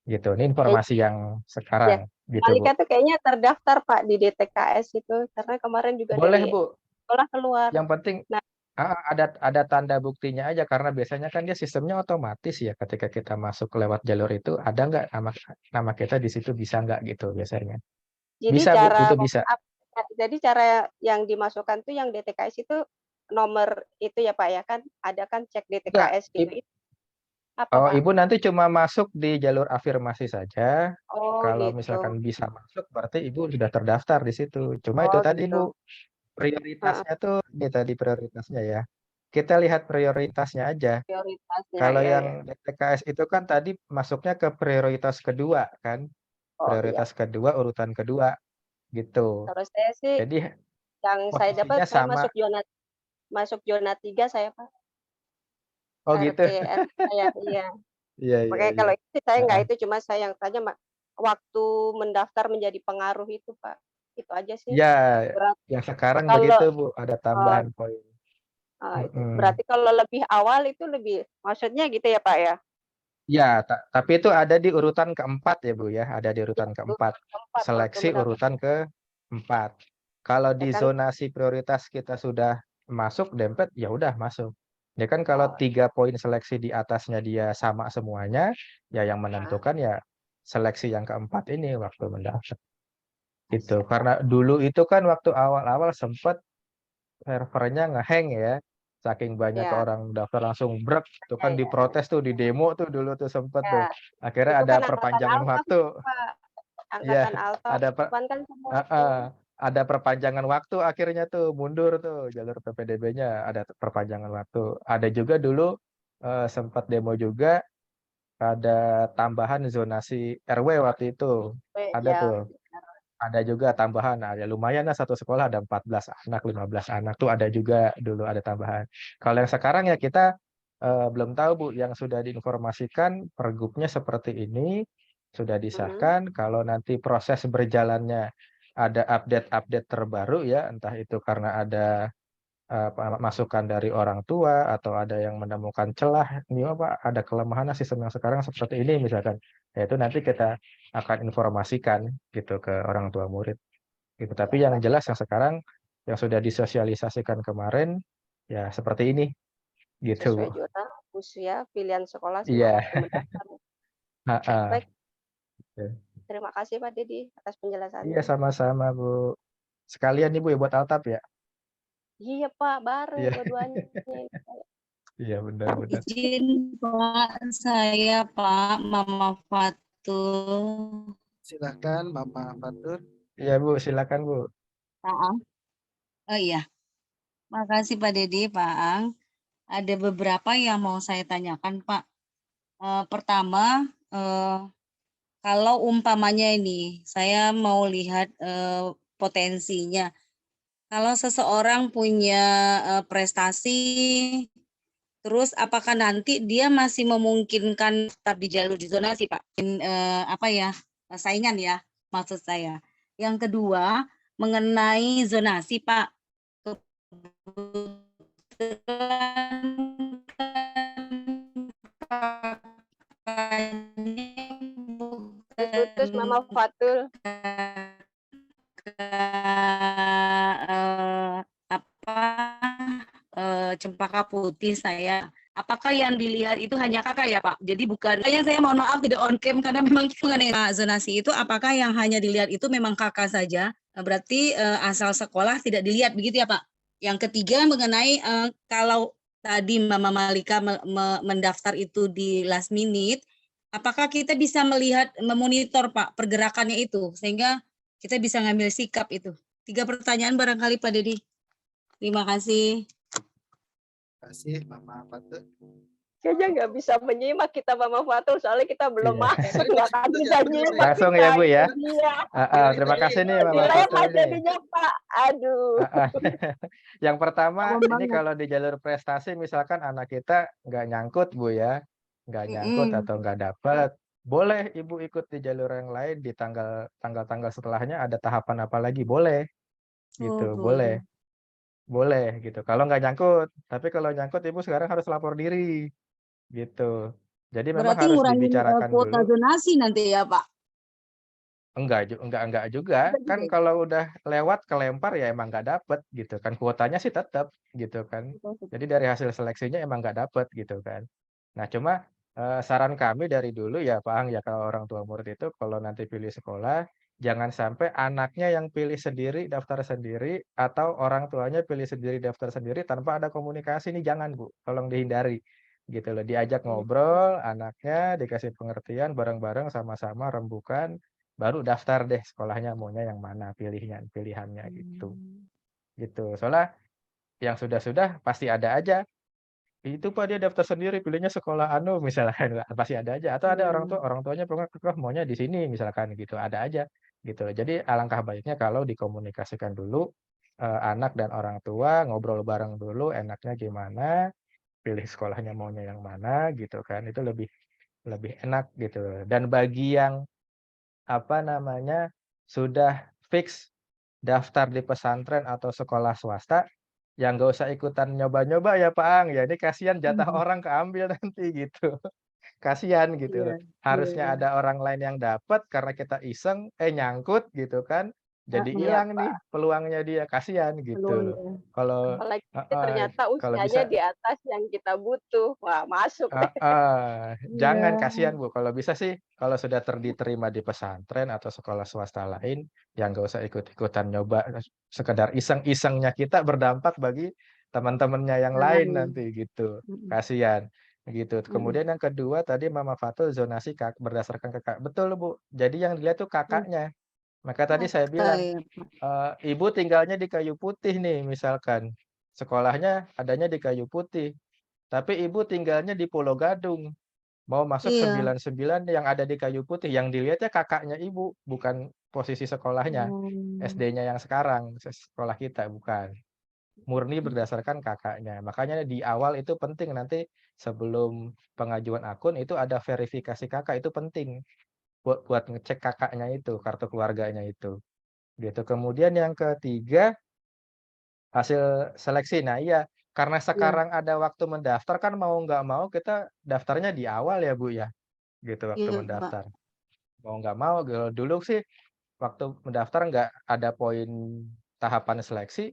gitu. Ini kayaknya informasi yang ya. sekarang gitu, Bu. Malika tuh kayaknya terdaftar Pak di DTKS itu karena kemarin juga Boleh, dari Bu. sekolah keluar. Yang penting Nah, ada tanda buktinya aja karena biasanya kan dia sistemnya otomatis ya ketika kita masuk lewat jalur itu ada nggak nama kita di situ bisa nggak gitu biasanya. jadi Bisa, Bu, cara itu bisa. jadi cara yang dimasukkan tuh yang DTKS itu nomor itu ya Pak ya kan ada kan cek Enggak, DTKS gitu. Apa Oh, Pak? Ibu nanti cuma masuk di jalur afirmasi saja. Oh Kalau gitu. misalkan bisa masuk, berarti Ibu sudah terdaftar di situ. Cuma itu Oh tadi, gitu. Bu, prioritasnya tuh, ini tadi prioritasnya ya. Kita lihat prioritasnya aja. Prioritasnya Kalau ya yang ya. DTKS itu kan tadi masuknya ke prioritas kedua kan. Oh iya. Prioritas kedua, urutan kedua, gitu. Terus saya sih Jadi yang saya dapat posisinya saya sama. masuk zona 3 saya Pak. Oh gitu. RT saya iya. Iya, iya, Makanya iya. kalau itu saya nggak Heeh. itu cuma saya yang tanya waktu mendaftar menjadi pengaruh itu Pak. Itu aja sih. Ya, Berarti yang sekarang kalau begitu, Bu. Ada tambahan poin. itu Mm-mm. berarti kalau lebih awal itu lebih maksudnya gitu ya Pak ya. Ya, tapi itu ada di urutan keempat ya, Bu ya. Ada di urutan Itu keempat. keempat waktu Seleksi mendaftar urutan keempat. Kalau ya di kan. zonasi prioritas kita sudah masuk dempet, ya udah masuk. Ya kan kalau Oh, 3 poin seleksi di atasnya dia sama semuanya, ya yang menentukan ya seleksi yang keempat ini waktu mendaftar. Gitu. siap, Pak. Karena dulu itu kan waktu awal-awal sempat servernya ngehang ya. Saking banyak Ya, orang daftar langsung brek, itu ya, kan ya. diprotes tuh di demo tuh dulu tuh sempet Ya, tuh. Akhirnya itu ada kan angkatan perpanjangan alta waktu. Pak. Ya, Angkatan alta ada depan kan semua tuh. uh, ada perpanjangan waktu akhirnya tuh mundur tuh jalur PPDB-nya ada perpanjangan waktu. Ada juga dulu sempat demo juga ada tambahan zonasi RW waktu itu. Ada Ya, tuh. Ada juga tambahan, nah, ya lumayan lah satu sekolah ada 14 anak, 15 anak tuh ada juga dulu ada tambahan. Kalau yang sekarang ya kita belum tahu, Bu, yang sudah diinformasikan pergubnya seperti ini, sudah mm, disahkan. Kalau nanti proses berjalannya ada update-update terbaru ya, entah itu karena ada masukan dari orang tua atau ada yang menemukan celah, ini apa ada kelemahan sistem yang sekarang seperti ini misalkan. Ya itu nanti kita akan informasikan gitu ke orang tua murid gitu. ya Tapi yang Pak. jelas yang sekarang yang sudah disosialisasikan kemarin ya seperti ini gitu, Bu. Sesuai zona, usia, pilihan sekolah sama Iya. waktu mendaftar. Ha-ha. Baik, terima kasih Pak Dedi atas Iya penjelasannya. sama-sama, Bu. Sekalian Ibu ya buat Altaf ya. Iya Pak, bareng Iya, dua-duanya. iya benar-benar. Izin Pak, saya Pak, Mama Fatul. Silahkan Mama Fatur. Iya, Bu, silakan, Bu. Pak. Oh iya, makasih Pak Dedi, Pak Ang. Ada beberapa yang mau saya tanyakan Pak. Pertama, kalau umpamanya ini, saya mau lihat potensinya. Kalau seseorang punya prestasi, terus apakah nanti dia masih memungkinkan tetap di jalur zonasi Pak? Apa ya, saingan ya maksud saya. Yang kedua, mengenai zonasi Pak. Kebetulan kakaknya Putus bukan Mama Fatul. apa Cempaka kakak putih saya. Apakah yang dilihat itu hanya kakak ya Pak? Jadi bukan, saya mohon maaf tidak on cam karena memang mengenai zonasi itu apakah yang hanya dilihat itu memang kakak saja? Berarti asal sekolah tidak dilihat begitu ya Pak? Yang ketiga mengenai kalau tadi Mama Malika mendaftar itu di last minute, apakah kita bisa melihat, memonitor Pak pergerakannya itu sehingga kita bisa ngambil sikap itu? 3 pertanyaan barangkali Pak Dedi. Terima kasih. Terima kasih Mama Fatul. Kayaknya nggak bisa menyimak kita Mama Fatul soalnya kita belum Iya. masuk, nggak akan bisa nyimak. Langsung kita ya Bu ya. itu. Iya. Terima kasih nih Mama Dilema Fatul nih. jadinya Pak. Aduh. Yang pertama Paham ini banget. kalau di jalur prestasi misalkan anak kita nggak nyangkut Bu ya, nggak nyangkut atau nggak dapat, boleh Ibu ikut di jalur yang lain di tanggal-tanggal setelahnya ada tahapan apa lagi boleh gitu, boleh gitu. Kalau nggak nyangkut, tapi kalau nyangkut Ibu sekarang harus lapor diri gitu. Jadi memang Berarti harus ngurangin dibicarakan kuota dulu. zonasi nanti ya Pak? Enggak juga. Enggak Kan juga ya? kalau udah lewat kelempar ya emang nggak dapet gitu kan. Kuotanya sih tetap gitu kan. Jadi dari hasil seleksinya emang nggak dapet gitu kan. Nah cuma saran kami dari dulu ya Pak Ang ya kalau orang tua murid itu kalau nanti pilih sekolah jangan sampai anaknya yang pilih sendiri daftar sendiri atau orang tuanya pilih sendiri daftar sendiri tanpa ada komunikasi nih jangan Bu. Tolong dihindari gitu loh. Diajak ngobrol anaknya dikasih pengertian bareng-bareng sama-sama rembukan baru daftar deh sekolahnya maunya yang mana pilihannya gitu. Soalnya yang sudah pasti ada aja, "Itu Pak dia daftar sendiri pilihnya sekolah anu," misalkan pasti ada aja atau ada orang tuanya pokoknya kekeh maunya di sini misalkan gitu, ada aja gitu. Jadi alangkah baiknya kalau dikomunikasikan dulu, anak dan orang tua ngobrol bareng dulu enaknya gimana, pilih sekolahnya maunya yang mana gitu kan, itu lebih lebih enak gitu. Dan bagi yang apa namanya, sudah fix daftar di pesantren atau sekolah swasta, yang nggak usah ikutan nyoba-nyoba ya Pak Ang, ya ini kasihan jatah orang keambil nanti gitu. Kasihan gitu Iya, loh. iya. Harusnya ada orang lain yang dapat karena kita iseng, nyangkut gitu kan, jadi Iya hilang nih Pak. peluangnya dia, kasihan gitu loh. Peluangnya. Kalau Apalagi heeh, ternyata kalau usianya bisa di atas yang kita butuh. Wah, masuk deh. Jangan Iya. kasihan Bu, kalau bisa sih kalau sudah diterima di pesantren atau sekolah swasta lain, ya nggak usah ikut-ikutan nyoba, sekedar iseng-isengnya kita berdampak bagi teman-temannya yang lain nanti gitu, Mhm, kasihan, gitu. mhm, Kemudian yang kedua tadi Mama Fatul zonasi berdasarkan kakak, betul Bu, jadi yang dilihat tuh mhm. kakaknya. Maka tadi saya Kakak bilang, ya Pak. Ibu tinggalnya di Kayu Putih nih misalkan, sekolahnya adanya di Kayu Putih, tapi ibu tinggalnya di Pulau Gadung. Mau masuk Iya. 99 yang ada di Kayu Putih, yang dilihatnya kakaknya ibu, bukan posisi sekolahnya, Oh. SD-nya yang sekarang, sekolah kita, bukan. Murni berdasarkan kakaknya. Makanya di awal itu penting nanti sebelum pengajuan akun itu ada verifikasi kakak, itu penting buat ngecek kakaknya itu, kartu keluarganya itu, gitu. Kemudian yang ketiga hasil seleksi. Nah iya, karena Iya, sekarang ada waktu mendaftar kan mau nggak mau kita daftarnya di awal ya Bu ya, gitu waktu iya Pak. mendaftar. Mau nggak mau dulu sih waktu mendaftar nggak ada poin tahapan seleksi,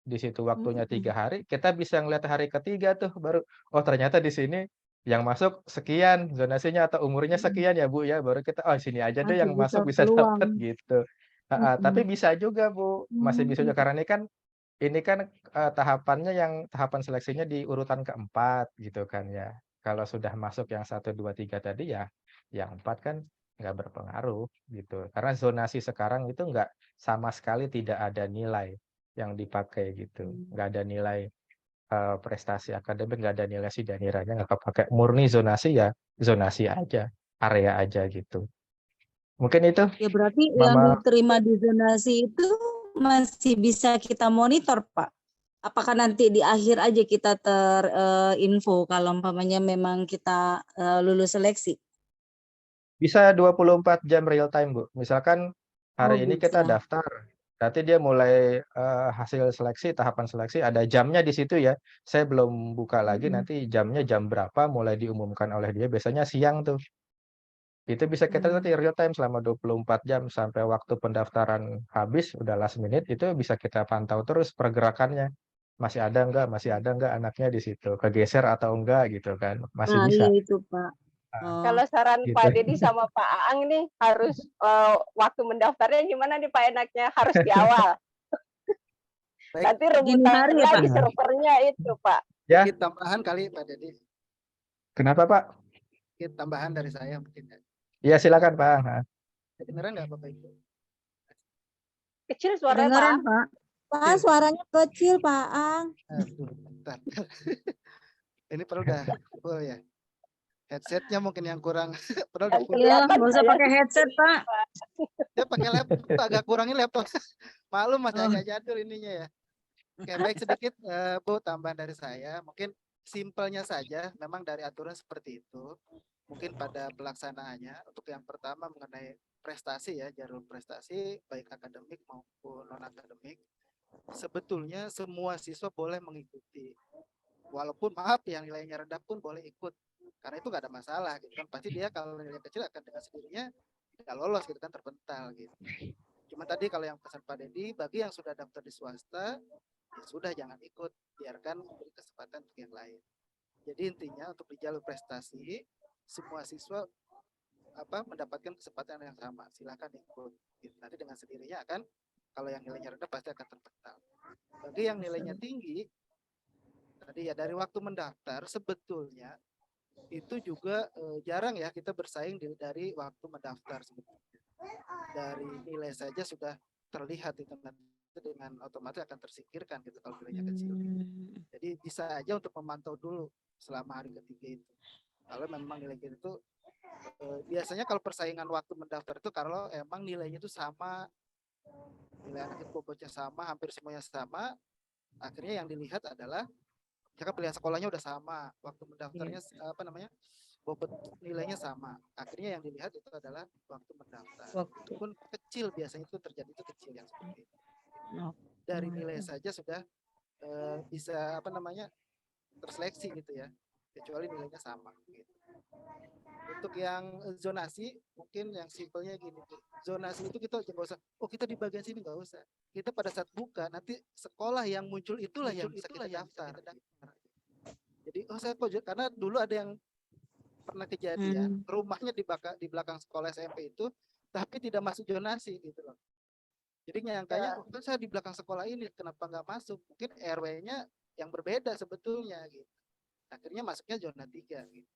di situ waktunya 3 Mhm, hari, kita bisa ngelihat hari ketiga tuh baru, oh ternyata di sini yang masuk sekian zonasinya atau umurnya mhm. sekian ya Bu ya, baru kita, oh sini aja deh Masih yang bisa masuk bisa peluang. dapat gitu. Heeh, tapi Mhm. bisa juga Bu, masih bisa juga Mmm. karena ini kan, tahapannya yang tahapan seleksinya di urutan keempat gitu kan ya. Kalau sudah masuk yang 1, 2, 3 tadi ya, yang 4 kan nggak berpengaruh gitu. Karena zonasi sekarang itu nggak sama sekali tidak ada nilai yang dipakai gitu. Nggak ada nilai, prestasi akademik, nggak ada nilai SIDA-NIRA-nya nggak kepakai. Murni zonasi ya zonasi aja, area aja gitu. Mungkin itu Ya berarti yang Mama. diterima di zonasi itu masih bisa kita monitor, Pak? Apakah nanti di akhir aja kita info kalau umpamanya memang kita, lulus seleksi? Bisa 24 jam real time, Bu. Misalkan Oh hari ini kita bisa. daftar, nanti dia mulai, hasil seleksi, tahapan seleksi ada jamnya di situ ya. Saya belum buka lagi Mhm. nanti jamnya jam berapa mulai diumumkan oleh dia, biasanya siang tuh. Itu bisa kita nanti Mmm. real time selama 24 jam sampai waktu pendaftaran habis, udah last minute, itu bisa kita pantau terus pergerakannya. masih ada enggak anaknya di situ, kegeser atau enggak gitu kan, masih Nah, bisa. iya itu, Pak. Nah, Oh, Kalau saran gitu. Pak Dedi sama Pak Aang nih harus waktu mendaftarnya gimana nih Pak enaknya? Harus di awal. Baik, Nanti dini rebutan hari ya, Pak? lagi servernya itu Pak. Ya, sedikit tambahan kali Pak Dedi, kenapa Pak? sedikit tambahan dari saya mungkin ya. Ya silakan Pak. Kedengeran nggak Bapak Ibu? Kecil suaranya Pak. Kedengeran, Aang. Pak. Pak, suaranya kecil, Pak Ang. Aduh, bentar. Ini perlu udah full ya. Headsetnya mungkin yang kurang. Padahal udah full. Iya, Kelihatan nggak usah saya pakai headset, Pak. Dia pakai laptop, agak kurangin laptop. Maklum masih Oh. agak jadul ininya ya. Oke, baik sedikit Bu tambahan dari saya. Mungkin simpelnya saja, memang dari aturan seperti itu. Mungkin pada pelaksanaannya, untuk yang pertama mengenai prestasi ya, jalur prestasi, baik akademik maupun non-akademik. Sebetulnya semua siswa boleh mengikuti. Walaupun maaf yang nilainya rendah pun boleh ikut. Karena itu nggak ada masalah gitu kan. Pasti dia kalau nilainya kecil akan dengan sendirinya tidak lolos gitu kan, terpental gitu. Cuma tadi kalau yang pesan Pak Dedi, bagi yang sudah daftar di swasta, ya sudah jangan ikut, biarkan beri kesempatan untuk yang lain. Jadi intinya untuk di jalur prestasi, semua siswa mendapatkan kesempatan yang sama, silakan ikut. Gitu. Nanti dengan sendirinya akan, kalau yang nilainya rendah pasti akan terpental. Bagi yang nilainya tinggi, tadi ya dari waktu mendaftar sebetulnya itu juga jarang ya kita bersaing dari waktu mendaftar sebetulnya. Dari nilai saja sudah terlihat itu nanti dengan otomatis akan tersingkirkan gitu kalau nilainya kecil. Jadi bisa aja untuk memantau dulu selama hari ketiga itu. Kalau memang nilai itu biasanya kalau persaingan waktu mendaftar itu kalau emang nilainya itu sama, nilai anak itu bobotnya sama, hampir semuanya sama, akhirnya yang dilihat adalah jika pilihan sekolahnya udah sama, waktu mendaftarnya bobot nilainya sama. Akhirnya yang dilihat itu adalah waktu mendaftar. Waktu. Pun kecil biasanya itu terjadi itu kecil yang seperti itu. Oh. Dari nilai saja sudah bisa terseleksi gitu ya, kecuali nilainya sama. Gitu. Untuk yang zonasi mungkin yang simpelnya gini, zonasi itu kita nggak usah, kita di bagian sini nggak usah. Kita pada saat buka nanti sekolah yang muncul itulah yang bisa kita daftar. Jadi saya kok karena dulu ada yang pernah kejadian rumahnya di belakang sekolah SMP itu tapi tidak masuk zonasi gitu loh. Jadi nyangkanya kan saya di belakang sekolah ini kenapa nggak masuk? Mungkin RW-nya yang berbeda sebetulnya gitu. Akhirnya masuknya zona 3 gitu.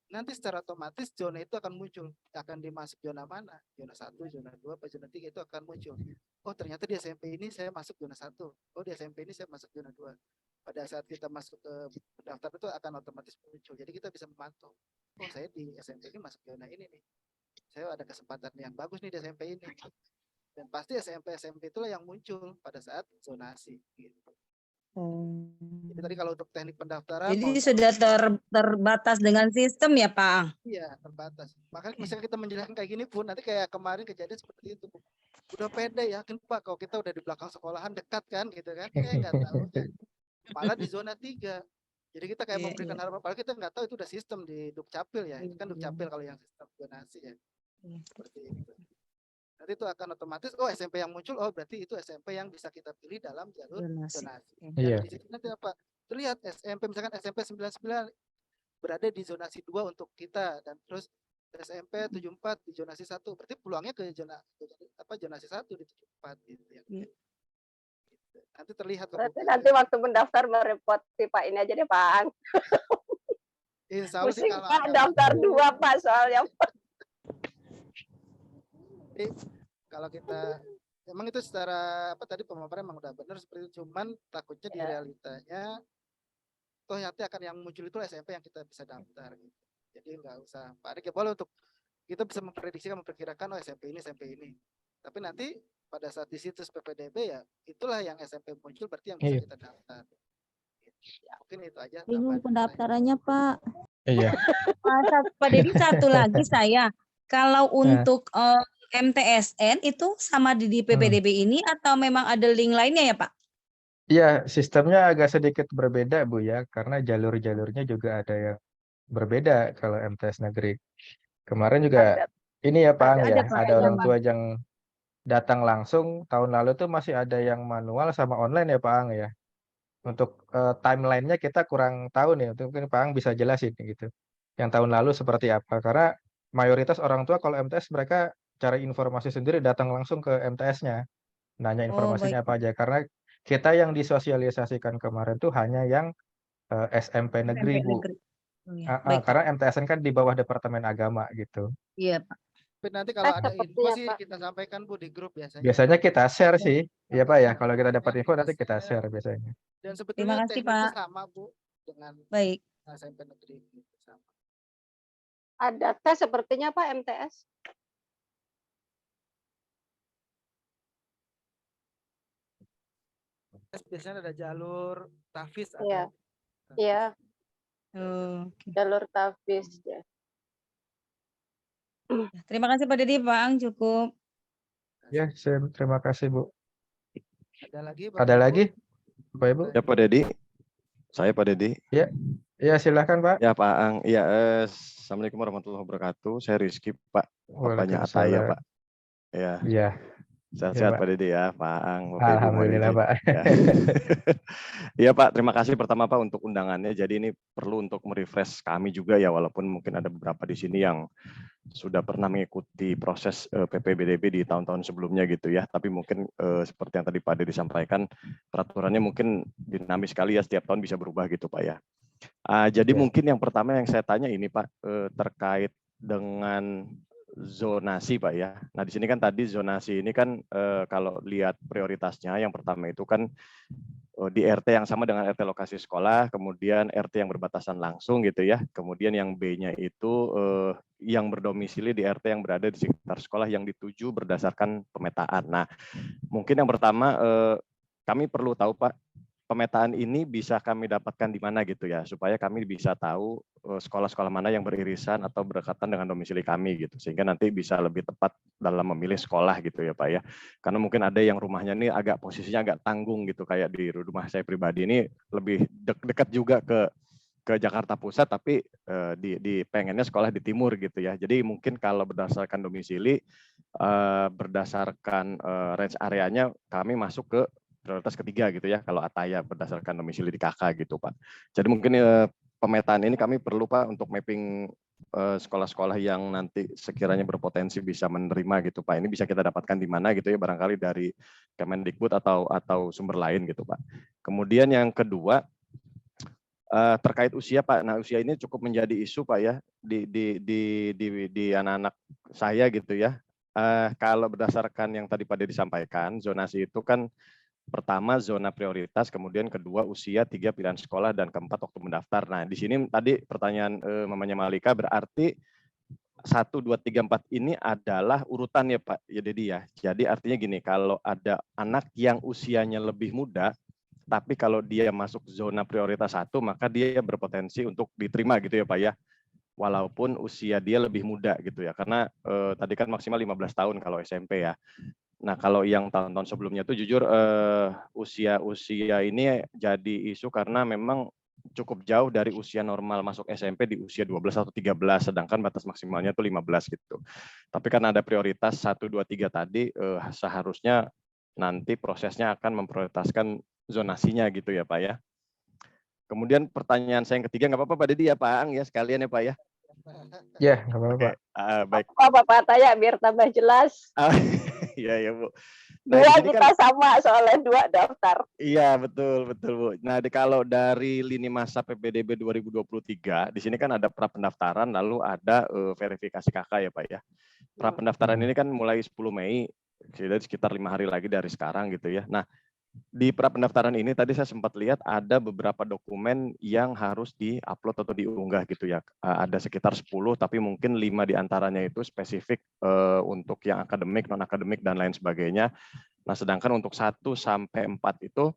Nanti secara otomatis zona itu akan muncul, akan dimasuk zona mana? Zona 1, zona 2, apa zona 3 itu akan muncul. Oh, ternyata di SMP ini saya masuk zona 1. Oh, di SMP ini saya masuk zona 2. Pada saat kita masuk ke daftar itu akan otomatis muncul. Jadi kita bisa memantau. Oh, saya di SMP ini masuk zona ini nih. Saya ada kesempatan yang bagus nih di SMP ini. Dan pasti SMP itulah yang muncul pada saat zonasi gitu. Jadi tadi kalau untuk teknik pendaftaran Jadi sudah terbatas dengan sistem ya, Pak? Iya, terbatas. Makanya misalnya kita menjelaskan kayak gini pun nanti kayak kemarin kejadian seperti itu. Udah pede yakin Pak kalau kita udah di belakang sekolahan dekat kan gitu kan. Nggak tahu ya. Malah di zona 3. Jadi kita kayak memberikan harapan, padahal kita nggak tahu itu udah sistem di Dukcapil ya. Itu kan Dukcapil kalau yang sistem zonasi ya. Seperti itu. Nanti itu akan otomatis, SMP yang muncul, berarti itu SMP yang bisa kita pilih dalam jalur zonasi. Iya. Di situ nanti apa? Terlihat SMP, misalkan SMP 99 berada di zonasi 2 untuk kita, dan terus SMP 74 di zonasi 1. Berarti peluangnya ke zonasi 1 di 74 gitu ya. Nanti terlihat. Berarti nanti waktu mendaftar merepoti Pak ini aja deh Pak. Insya Allah sih Pusing kalau Pak ada daftar 2 Pak soalnya. Jadi kalau kita memang itu secara tadi pemaparan memang udah benar seperti itu, cuman takutnya di realitanya toh nanti akan yang muncul itu SMP yang kita bisa daftar gitu. Jadi nggak usah panik ya, boleh untuk kita bisa memperkirakan SMP ini. Tapi nanti pada saat di situs PPDB ya itulah yang SMP muncul berarti yang bisa kita daftar. Ya, mungkin itu aja. Bingung pendaftarannya, Pak. Iya. Pak Dedi, satu lagi saya. Kalau untuk MTSN itu sama di PPDB ini atau memang ada link lainnya ya Pak? Iya, sistemnya agak sedikit berbeda Bu ya, karena jalur-jalurnya juga ada yang berbeda kalau MTS negeri. Kemarin juga ini ya Pak, ada orang tua yang datang langsung. Tahun lalu tuh masih ada yang manual sama online ya Pak ya. Untuk timeline-nya kita kurang tahu nih, mungkin Pak Ang bisa jelasin gitu. Yang tahun lalu seperti apa? Karena mayoritas orang tua kalau MTS mereka cari informasi sendiri datang langsung ke MTS-nya, nanya Oh, baik, informasinya Pak. apa aja. Karena kita yang disosialisasikan kemarin tuh hanya yang SMP negeri, SMP Bu. negeri. Oh, ya. Baik, Pak. Karena MTSN kan di bawah Departemen Agama gitu. Iya, Pak. Tapi nanti kalau ada info Sepertinya sih Pak. kita sampaikan Bu di grup biasanya. Biasanya kita share sih, ya Pak ya. Kalau kita dapat Ya, info kita nanti kita share. share biasanya. Dan Terima sebetulnya kasih, teknisnya Pak. sama Bu dengan Baik. SMP negeri gitu, sama. Ada tes sepertinya Pak MTS. Biasanya ada jalur tahfiz Iya. ada. Iya, Oh, oke. jalur tahfiz ya. Terima kasih Pak Dedi, Pak Ang cukup. Ya, terima kasih Bu. Ada lagi Bapak Ada Ibu? lagi, Bapak Ibu? Ya Pak Dedi, saya Pak Dedi. Ya, silakan Pak. Ya Pak Ang. Ya, Assalamualaikum warahmatullahi wabarakatuh. Saya Rizky Pak, bapaknya Ataya Waalaikumsalam. Pak. Ya, Iya, sehat-sehat Pak. Pak Dedi ya, Pak Ang, Bapak Ibu mohon Alhamdulillah izin. Pak. Ya. Iya Pak, terima kasih pertama Pak untuk undangannya. Jadi ini perlu untuk merefresh kami juga ya, walaupun mungkin ada beberapa di sini yang sudah pernah mengikuti proses PPBDB di tahun-tahun sebelumnya gitu ya. Tapi mungkin seperti yang tadi Pak Dedi sampaikan, peraturannya mungkin dinamis sekali ya, setiap tahun bisa berubah gitu Pak ya. Jadi Ya. mungkin yang pertama yang saya tanya ini Pak, terkait dengan zonasi Pak ya. Nah di sini kan tadi zonasi ini kan kalau lihat prioritasnya yang pertama itu kan di RT yang sama dengan RT lokasi sekolah, kemudian RT yang berbatasan langsung gitu ya, kemudian yang B-nya itu yang berdomisili di RT yang berada di sekitar sekolah yang dituju berdasarkan pemetaan. Nah mungkin yang pertama kami perlu tahu Pak, pemetaan ini bisa kami dapatkan di mana gitu ya, supaya kami bisa tahu sekolah-sekolah mana yang beririsan atau berdekatan dengan domisili kami gitu, sehingga nanti bisa lebih tepat dalam memilih sekolah gitu ya Pak ya. Karena mungkin ada yang rumahnya ini agak posisinya agak tanggung gitu, kayak di rumah saya pribadi ini lebih dekat juga ke Jakarta Pusat, tapi di pengennya sekolah di timur gitu ya. Jadi mungkin kalau berdasarkan domisili, berdasarkan range areanya kami masuk ke prioritas ketiga gitu ya, kalau Ataya berdasarkan domisili di KK gitu Pak. Jadi mungkin pemetaan ini kami perlu Pak untuk mapping sekolah-sekolah yang nanti sekiranya berpotensi bisa menerima gitu Pak. Ini bisa kita dapatkan di mana gitu ya, barangkali dari Kemendikbud atau sumber lain gitu Pak. Kemudian yang kedua, terkait usia Pak. Nah usia ini cukup menjadi isu Pak ya di anak-anak saya gitu ya. Kalau berdasarkan yang tadi Pak Dedi sampaikan, zonasi itu kan pertama zona prioritas, kemudian kedua usia, 3 pilihan sekolah, dan keempat waktu mendaftar. Nah di sini tadi pertanyaan mamanya Malika berarti 1, 2, 3, 4 ini adalah urutan ya Pak ya Dedi ya. Jadi artinya gini, kalau ada anak yang usianya lebih muda, tapi kalau dia masuk zona prioritas 1, maka dia berpotensi untuk diterima gitu ya Pak ya. Walaupun usia dia lebih muda gitu ya. Karena tadi kan maksimal 15 tahun kalau SMP ya. Nah kalau yang tahun-tahun sebelumnya tuh jujur usia ini jadi isu karena memang cukup jauh dari usia normal masuk SMP di usia 12 atau 13, sedangkan batas maksimalnya tuh 15 gitu. Tapi karena ada prioritas 1, 2, 3 tadi, seharusnya nanti prosesnya akan memprioritaskan zonasinya gitu ya Pak ya. Kemudian pertanyaan saya yang ketiga, nggak apa-apa Pak Dedi ya Pak Ang ya, sekalian ya Pak ya. Ya, nggak apa-apa Pak. Baik. Bapak tanya biar tambah jelas. Iya ya Bu. Nah, Dua di sini kita kan, sama soalnya 2 daftar. iya betul Bu. Nah kalau dari lini masa PPDB 2023, di sini kan ada pra pendaftaran, lalu ada verifikasi KK ya Pak ya. Pra pendaftaran ini kan mulai 10 Mei, jadi sekitar 5 hari lagi dari sekarang gitu ya. Nah di pra pendaftaran ini tadi saya sempat lihat ada beberapa dokumen yang harus di-upload atau diunggah gitu ya. Ada sekitar 10, tapi mungkin 5 diantaranya itu spesifik untuk yang akademik, non-akademik, dan lain sebagainya. Nah sedangkan untuk 1 sampai 4 itu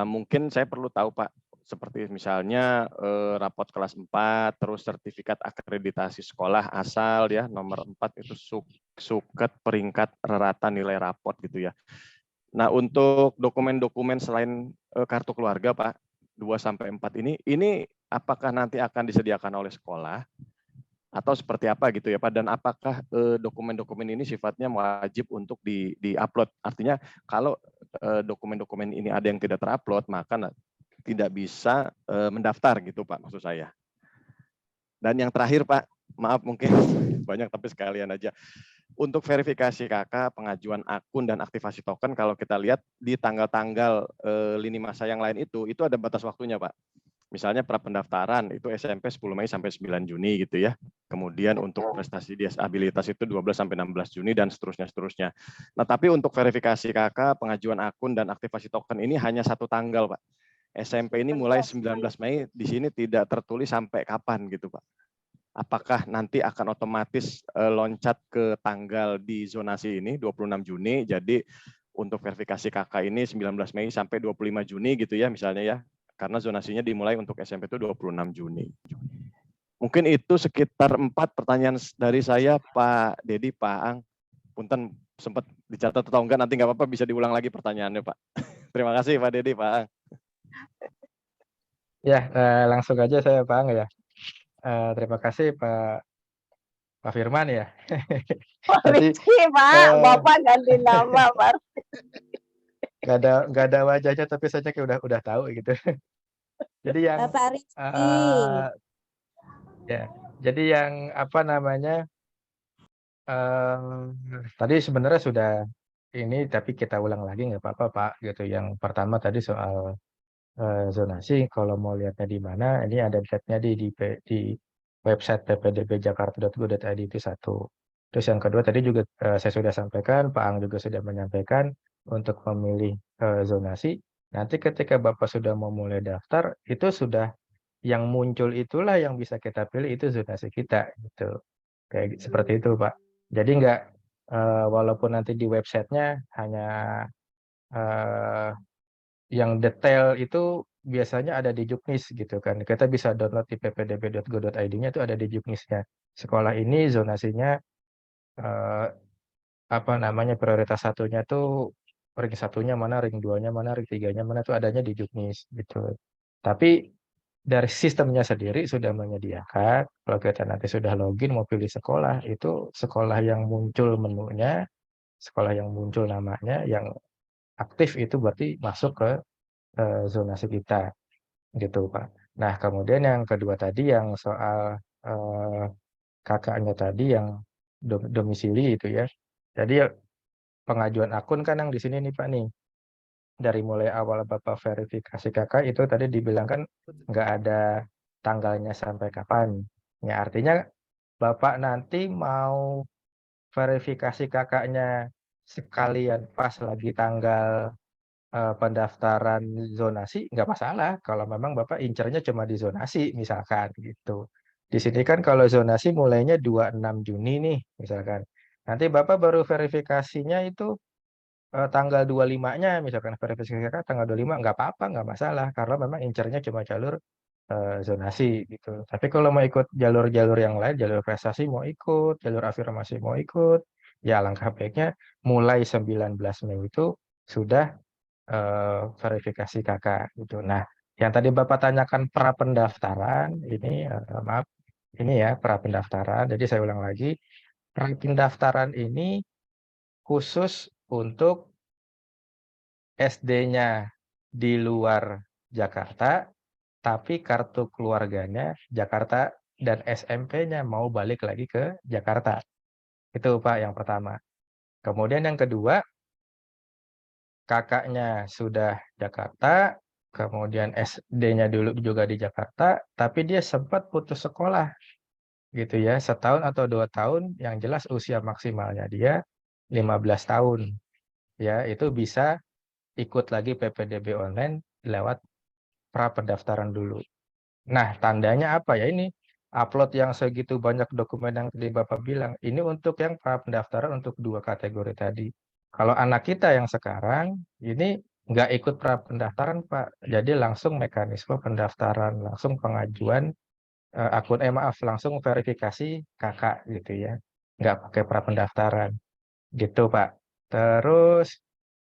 mungkin saya perlu tahu Pak, seperti misalnya rapot kelas 4, terus sertifikat akreditasi sekolah asal ya, nomor 4 itu suket peringkat rata nilai rapot gitu ya. Nah untuk dokumen-dokumen selain kartu keluarga Pak, 2 sampai 4 ini apakah nanti akan disediakan oleh sekolah atau seperti apa gitu ya Pak, dan apakah dokumen-dokumen ini sifatnya wajib untuk di-upload? Artinya kalau dokumen-dokumen ini ada yang tidak terupload, maka tidak bisa mendaftar gitu Pak, maksud saya. Dan yang terakhir Pak, maaf mungkin banyak tapi sekalian aja. Untuk verifikasi KK, pengajuan akun dan aktivasi token, kalau kita lihat di tanggal-tanggal lini masa yang lain itu ada batas waktunya Pak. Misalnya pra-pendaftaran itu SMP 10 Mei sampai 9 Juni gitu ya. Kemudian untuk prestasi disabilitas itu 12 sampai 16 Juni dan seterusnya. Nah, tapi untuk verifikasi KK, pengajuan akun dan aktivasi token ini hanya satu tanggal Pak. SMP ini mulai 19 Mei, di sini tidak tertulis sampai kapan gitu Pak. Apakah nanti akan otomatis loncat ke tanggal di zonasi ini 26 Juni, jadi untuk verifikasi KK ini 19 Mei sampai 25 Juni gitu ya misalnya ya, karena zonasinya dimulai untuk SMP itu 26 Juni. Mungkin itu sekitar 4 pertanyaan dari saya Pak Dedi, Pak Ang. Punten sempat dicatat atau enggak, nanti nggak apa-apa bisa diulang lagi pertanyaannya Pak. Terima kasih Pak Dedi, Pak Ang. Ya, langsung aja saya Pak Ang ya. Terima kasih Pak Firman ya. Tadi Polisi Pak, Bapak ganti nama Pak. nggak ada wajahnya tapi saya kayak udah tahu gitu. Jadi yang Bapak Rizky. ya, jadi yang apa namanya tadi sebenarnya sudah ini tapi kita ulang lagi nggak apa-apa Pak gitu. Yang pertama tadi soal zonasi, kalau mau lihatnya di mana, ini ada chatnya di website ppdbjakarta.go.id itu satu. Terus yang kedua tadi juga saya sudah sampaikan, Pak Ang juga sudah menyampaikan untuk memilih zonasi. Nanti ketika Bapak sudah mau mulai daftar, itu sudah yang muncul itulah yang bisa kita pilih, itu zonasi kita gitu. Kayak seperti itu Pak. Jadi nggak walaupun nanti di websitenya hanya yang detail itu biasanya ada di Juknis gitu kan. Kita bisa download di ppdb.go.id-nya itu ada di Juknisnya. Sekolah ini zonasinya apa namanya prioritas satunya tuh ring satunya mana, ring 2-nya mana, ring 3-nya mana tuh adanya di Juknis gitu. Tapi dari sistemnya sendiri sudah menyediakan kalau kita nanti sudah login mau pilih sekolah, itu sekolah yang muncul menunya, sekolah yang muncul namanya, yang aktif itu berarti masuk ke zonasi kita gitu Pak. Nah kemudian yang kedua tadi yang soal kakaknya tadi yang domisili itu ya. Jadi pengajuan akun kan yang di sini nih Pak nih. Dari mulai awal Bapak verifikasi kakak itu tadi dibilang kan nggak ada tanggalnya sampai kapan. Ya artinya Bapak nanti mau verifikasi kakaknya sekalian pas lagi tanggal pendaftaran zonasi nggak masalah kalau memang Bapak incernya cuma di zonasi misalkan gitu. Di sini kan kalau zonasi mulainya 26 Juni nih misalkan. Nanti Bapak baru verifikasinya itu tanggal 25-nya misalkan verifikasi kakak tanggal 25 nggak apa-apa nggak masalah karena memang incernya cuma jalur zonasi gitu. Tapi kalau mau ikut jalur-jalur yang lain, jalur prestasi mau ikut, jalur afirmasi mau ikut, ya langkah baiknya mulai 19 Mei itu sudah verifikasi kakak gitu. Nah, yang tadi Bapak tanyakan pra pendaftaran ini maaf ini ya pra pendaftaran. Jadi saya ulang lagi, pra pendaftaran ini khusus untuk SD-nya di luar Jakarta, tapi kartu keluarganya Jakarta dan SMP-nya mau balik lagi ke Jakarta. Itu Pak yang pertama. Kemudian yang kedua, kakaknya sudah Jakarta, kemudian SD-nya dulu juga di Jakarta, tapi dia sempat putus sekolah gitu ya, setahun atau 2 tahun, yang jelas usia maksimalnya dia 15 tahun. Ya, itu bisa ikut lagi PPDB online lewat pra pendaftaran dulu. Nah, tandanya apa ya ini? Upload yang segitu banyak dokumen yang tadi Bapak bilang, ini untuk yang pra pendaftaran untuk 2 kategori tadi. Kalau anak kita yang sekarang, ini nggak ikut pra pendaftaran, Pak. Jadi langsung mekanisme pendaftaran, langsung pengajuan akun, maaf, langsung verifikasi kakak gitu ya. Nggak pakai pra pendaftaran. Gitu, Pak. Terus,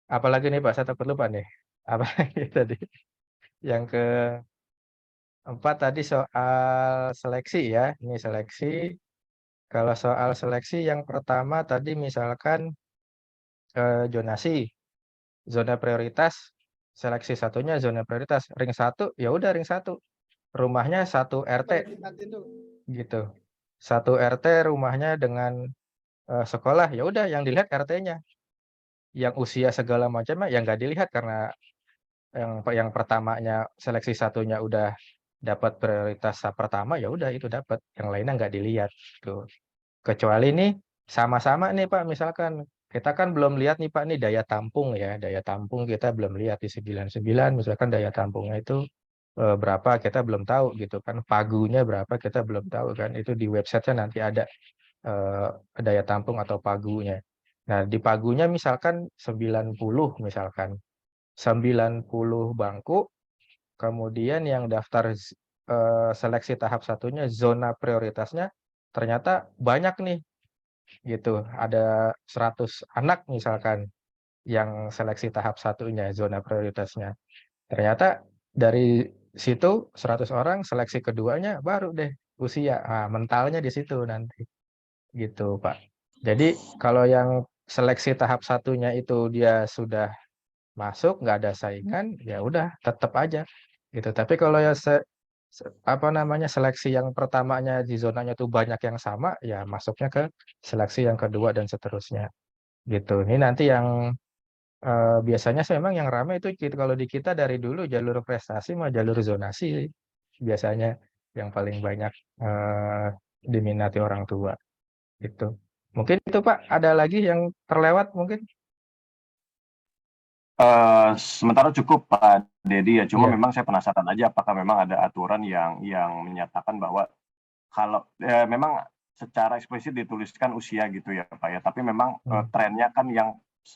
apalagi nih Pak, saya takut lupa nih. Apa lagi tadi? Yang keempat tadi soal seleksi ya. Ini seleksi. Kalau soal seleksi yang pertama tadi misalkan zonasi, zona prioritas seleksi satunya zona prioritas. Ring 1 ya udah ring 1. Rumahnya 1 RT Diingatin dulu. gitu. 1 RT rumahnya dengan sekolah, ya udah yang dilihat RT-nya. Yang usia segala macamnya ya nggak dilihat karena yang pertamanya seleksi satunya udah dapat prioritas pertama, ya udah itu dapat, yang lainnya nggak dilihat tuh. Kecuali nih sama-sama nih Pak, misalkan kita kan belum lihat nih Pak nih daya tampung ya, daya tampung kita belum lihat di 99 misalkan daya tampungnya itu berapa kita belum tahu gitu kan, pagunya berapa kita belum tahu kan, itu di websitenya nanti ada daya tampung atau pagunya. Nah di pagunya misalkan 90 misalkan 90 bangku, kemudian yang daftar seleksi tahap satunya zona prioritasnya ternyata banyak nih gitu. Ada 100 anak misalkan yang seleksi tahap satunya zona prioritasnya. Ternyata dari situ 100 orang seleksi keduanya baru deh usia. Nah, mentalnya di situ nanti gitu, Pak. Jadi kalau yang seleksi tahap satunya itu dia sudah masuk, nggak ada saingan, ya udah tetap aja gitu. Tapi kalau ya apa namanya seleksi yang pertamanya di zonanya tuh banyak yang sama, ya masuknya ke seleksi yang kedua dan seterusnya gitu. Ini nanti yang biasanya sih memang yang ramai itu kalau di kita dari dulu jalur prestasi sama jalur zonasi biasanya yang paling banyak diminati orang tua gitu. Mungkin itu Pak, ada lagi yang terlewat mungkin? Sementara cukup Pak Dedi ya, cuma Iya. memang saya penasaran aja apakah memang ada aturan yang menyatakan bahwa kalau memang secara eksplisit dituliskan usia gitu ya Pak ya, tapi memang trennya kan yang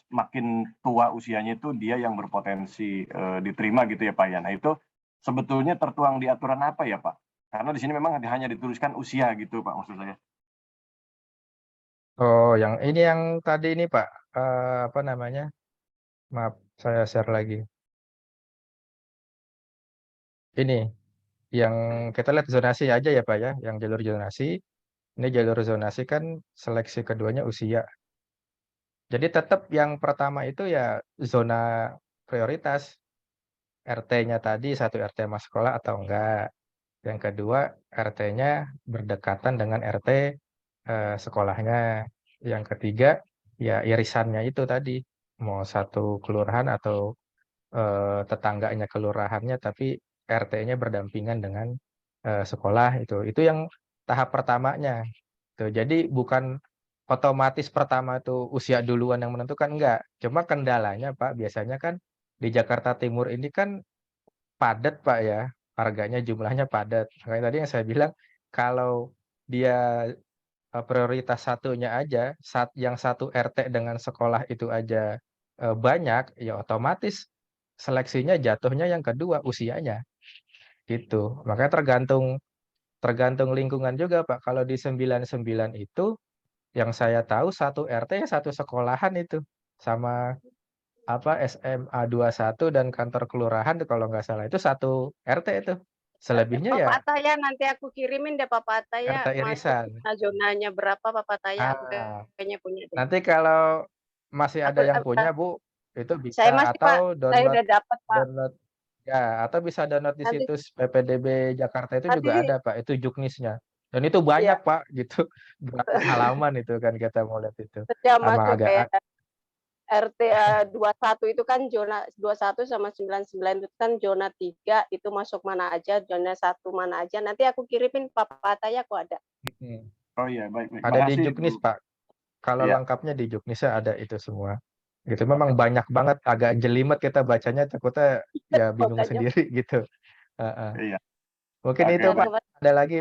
makin tua usianya itu dia yang berpotensi diterima gitu ya Pak ya. Nah itu sebetulnya tertuang di aturan apa ya Pak? Karena di sini memang hanya dituliskan usia gitu Pak maksud saya. Oh, yang ini yang tadi ini Pak, apa namanya? Maaf, saya share lagi. Ini yang kita lihat zonasi aja ya Pak ya, yang jalur zonasi. Ini jalur zonasi kan seleksi keduanya usia. Jadi tetap yang pertama itu ya zona prioritas. RT-nya tadi satu RT sama sekolah atau enggak. Yang kedua RT-nya berdekatan dengan RT sekolahnya. Yang ketiga ya irisannya itu tadi. Mau satu kelurahan atau tetangganya kelurahannya tapi RT-nya berdampingan dengan sekolah itu. Itu yang tahap pertamanya. Tuh, jadi bukan otomatis pertama itu usia duluan yang menentukan, enggak. Cuma kendalanya Pak, biasanya kan di Jakarta Timur ini kan padat Pak ya, warganya jumlahnya padat. Makanya tadi yang saya bilang, kalau dia prioritas satunya aja, yang satu RT dengan sekolah itu aja banyak, ya otomatis seleksinya jatuhnya yang kedua, usianya. Gitu. Makanya tergantung tergantung lingkungan juga Pak. Kalau di 99 itu yang saya tahu satu RT ya satu sekolahan itu sama apa SMA 21 dan kantor kelurahan tuh kalau nggak salah itu satu RT itu. Selebihnya ya Papa Ataya nanti aku kirimin deh Papa Ataya RT masuk irisan. zonanya berapa Papa Ataya aku Ah, kayaknya punya deh. nanti kalau masih ada yang punya Bu, itu Saya bisa masih Pak, atau saya download udah dapat Pak. download ya atau bisa download di Nanti situs PPDB Jakarta itu nanti juga ada Pak, itu juknisnya. Dan itu banyak ya Pak gitu. Beratus halaman itu kan kita mau lihat itu. setiap Emang masuk agak kayak RT 21 itu kan zona 21 sama 99 itu kan zona 3 itu masuk mana aja, zona 1 mana aja. Nanti aku kirimin Papa Ataya aku ada. Oh iya baik. ada di Makasih juknis Bu. Pak. Kalau Iya. lengkapnya di juknisnya ada itu semua. Gitu memang banyak banget, agak jelimet kita bacanya takutnya ya bingung Makanya sendiri gitu. Heeh. Iya. Mungkin Oke itu baik. Pak. Ada lagi?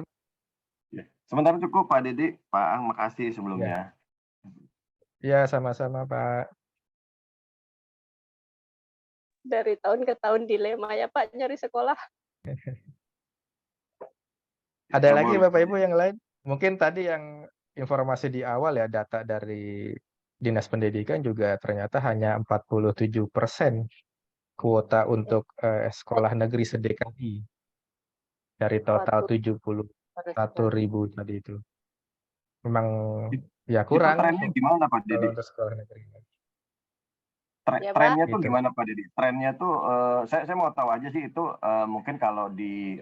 Ya. Sementara cukup Pak Dedi, Pak Ang makasih Ya. sebelumnya. Ya, sama-sama Pak. dari tahun ke tahun dilema ya Pak nyari sekolah. Ada Ya, lagi boleh. Bapak Ibu yang lain? Mungkin tadi yang informasi di awal ya data dari Dinas Pendidikan juga ternyata hanya 47% kuota untuk sekolah negeri se-DKI dari total 71.000 tadi itu. Memang ya Itu kurang trennya gimana Pak kalau Dedi? untuk sekolah negeri. Ya, Pak. Trennya tuh Gitu. gimana Pak Dedi? Trennya tuh saya mau tahu aja sih itu mungkin kalau di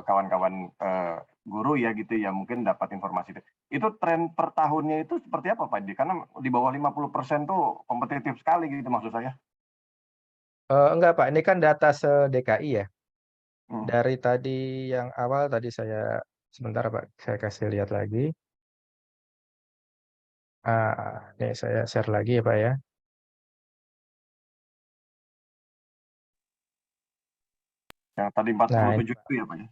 kawan-kawan guru ya gitu ya mungkin dapat informasi itu. Itu tren per tahunnya itu seperti apa Pak Dedi? Karena di bawah 50% tuh kompetitif sekali gitu maksud saya. Enggak Pak, ini kan data se-DKI ya. Hmm. Dari tadi yang awal tadi sebentar Pak, saya kasih lihat lagi. Nih saya share lagi ya Pak ya. Yang tadi Nah, 47 itu ya Pak ya.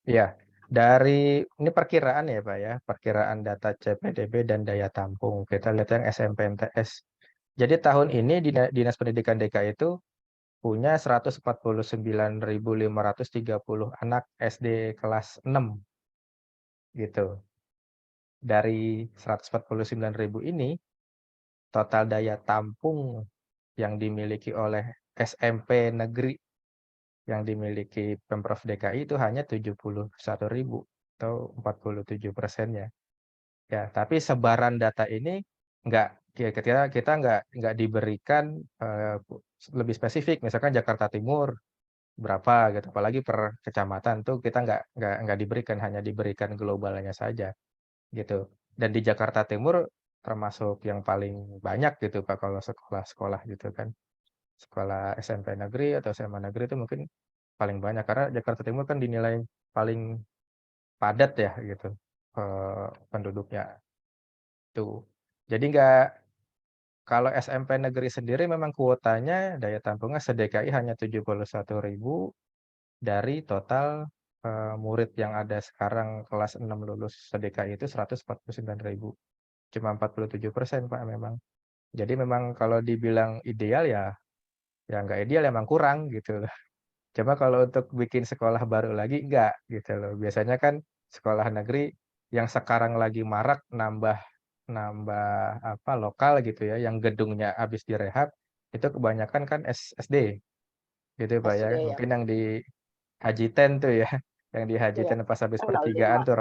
iya, dari ini perkiraan ya Pak ya, perkiraan data CPDB dan daya tampung. Kita lihat yang SMPNTS. Jadi tahun ini Dinas Pendidikan DKI itu punya 149.530 anak SD kelas 6 gitu. Dari 149.000 ini, total daya tampung yang dimiliki oleh SMP negeri yang dimiliki Pemprov DKI itu hanya 71.000 atau 47%-nya. Ya, tapi sebaran data ini kita nggak diberikan lebih spesifik. Misalkan Jakarta Timur berapa gitu, apalagi per kecamatan tuh kita nggak diberikan, hanya diberikan globalnya saja gitu. Dan di Jakarta Timur termasuk yang paling banyak gitu Pak kalau sekolah-sekolah gitu kan. Sekolah SMP negeri atau SMA negeri itu mungkin paling banyak karena Jakarta Timur kan dinilai paling padat ya gitu penduduknya tuh. Jadi kalau SMP negeri sendiri memang kuotanya daya tampungnya se-DKI hanya 71.000 dari total murid yang ada sekarang kelas 6 lulus se-DKI itu 149.000. Cuma 47% Pak memang. Jadi memang kalau dibilang ideal ya nggak ideal emang kurang gitu loh. Coba kalau untuk bikin sekolah baru lagi enggak gitu loh. Biasanya kan sekolah negeri yang sekarang lagi marak nambah apa lokal gitu ya, yang gedungnya habis direhab itu kebanyakan kan SD gitu Pak ya. SD ya. Mungkin yang di Hajiten tuh ya, yang di Iya. Hajiten pas habis 05. pertigaan tuh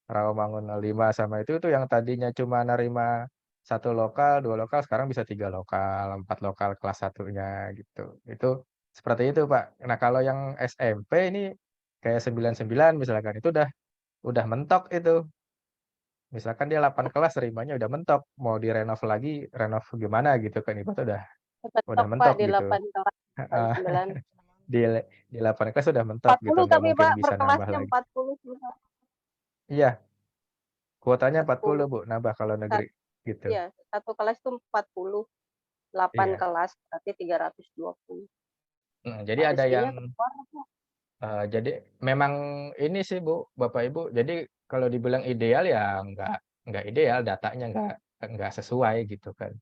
Rawamangun 05 sama itu tuh yang tadinya cuma nerima 1 lokal, 2 lokal, sekarang bisa 3 lokal, 4 lokal kelas 1-nya gitu. Itu seperti itu Pak. Nah kalau yang SMP ini kayak 99 misalkan, itu udah mentok itu. Misalkan dia 8 kelas nerimanya udah mentok, mau direnov lagi, renov gimana gitu kan, udah Ketok, Pak, mentok di gitu. 8 kelas, Heeh, 9. di 8 kelas udah mentok gitu, 40 nggak tapi, mungkin Pak, per bisa nambah kelasnya lagi. 40. Iya, kuotanya 40 40. Bu, nambah kalau negeri gitu. Iya, 1 kelas itu 40. 8 Iya. kelas berarti 320. Jadi Pak, ada SD-nya yang keluar, Pak. jadi memang ini sih Bu, Bapak Ibu, jadi kalau dibilang ideal ya nggak ideal, datanya nggak sesuai gitu kan.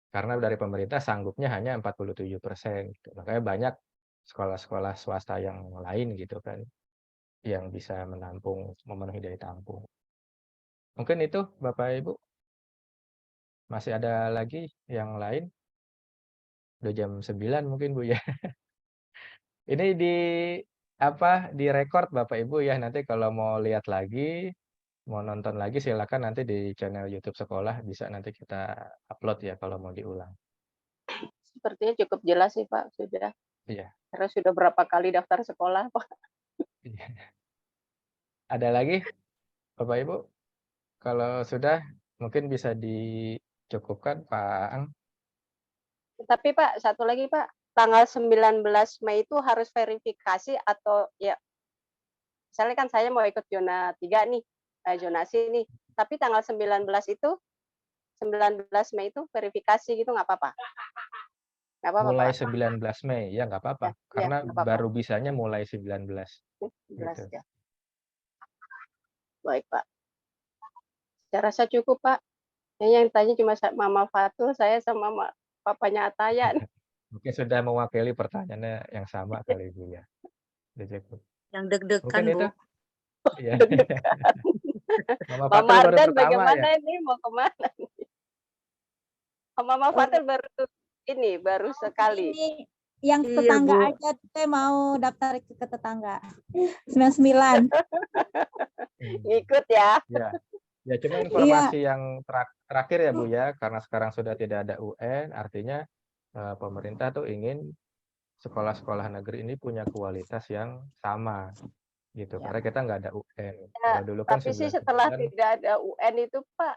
Karena dari pemerintah sanggupnya hanya 47% gitu. Makanya banyak sekolah-sekolah swasta yang lain gitu kan, yang bisa memenuhi daya tampung. Mungkin itu Bapak Ibu, masih ada lagi yang lain? Udah jam 9 mungkin Bu ya. Ini direkord Bapak Ibu ya, nanti kalau mau lihat lagi, mau nonton lagi silakan nanti di channel YouTube sekolah, bisa nanti kita upload ya kalau mau diulang. Sepertinya cukup jelas sih, Pak, sudah. Iya. Karena sudah berapa kali daftar sekolah, Pak. Iya. Ada lagi Bapak Ibu? Kalau sudah mungkin bisa dicukupkan Pak Ang. Tapi, Pak, satu lagi, Pak, tanggal 19 Mei itu harus verifikasi atau ya misalnya kan saya mau ikut zona 3 nih, zonasi nih. Tapi tanggal 19 Mei itu verifikasi gitu nggak apa-apa? Nggak apa-apa, Mulai Pak? 19 Mei, ya nggak apa-apa. Ya, ya, Karena nggak apa-apa. baru bisanya mulai 19. 19 Gitu. ya. Baik, Pak. Saya rasa cukup, Pak. Yang tanya cuma Mama Fatul, saya sama papanya Atayan. Mungkin sudah mewakili pertanyaannya yang sama kali Bu ya. Udah cukup. Yang deg-degan, Mungkin Bu. itu. Iya. Mama Mama Fatul baru Ardan pertama bagaimana ya. ini? Mau kemana? Mama Fatul baru sekali. Ini yang Iya, tetangga Bu. aja, saya mau daftar ke tetangga. 99. Ngikut ya. Ya. Ya cuma informasi yang terakhir ya Bu ya, karena sekarang sudah tidak ada UN, artinya pemerintah tuh ingin sekolah-sekolah negeri ini punya kualitas yang sama gitu. Ya. Karena kita nggak ada UN. Ya, Kalau dulu kan tapi sih setelah 99 tidak ada UN itu Pak,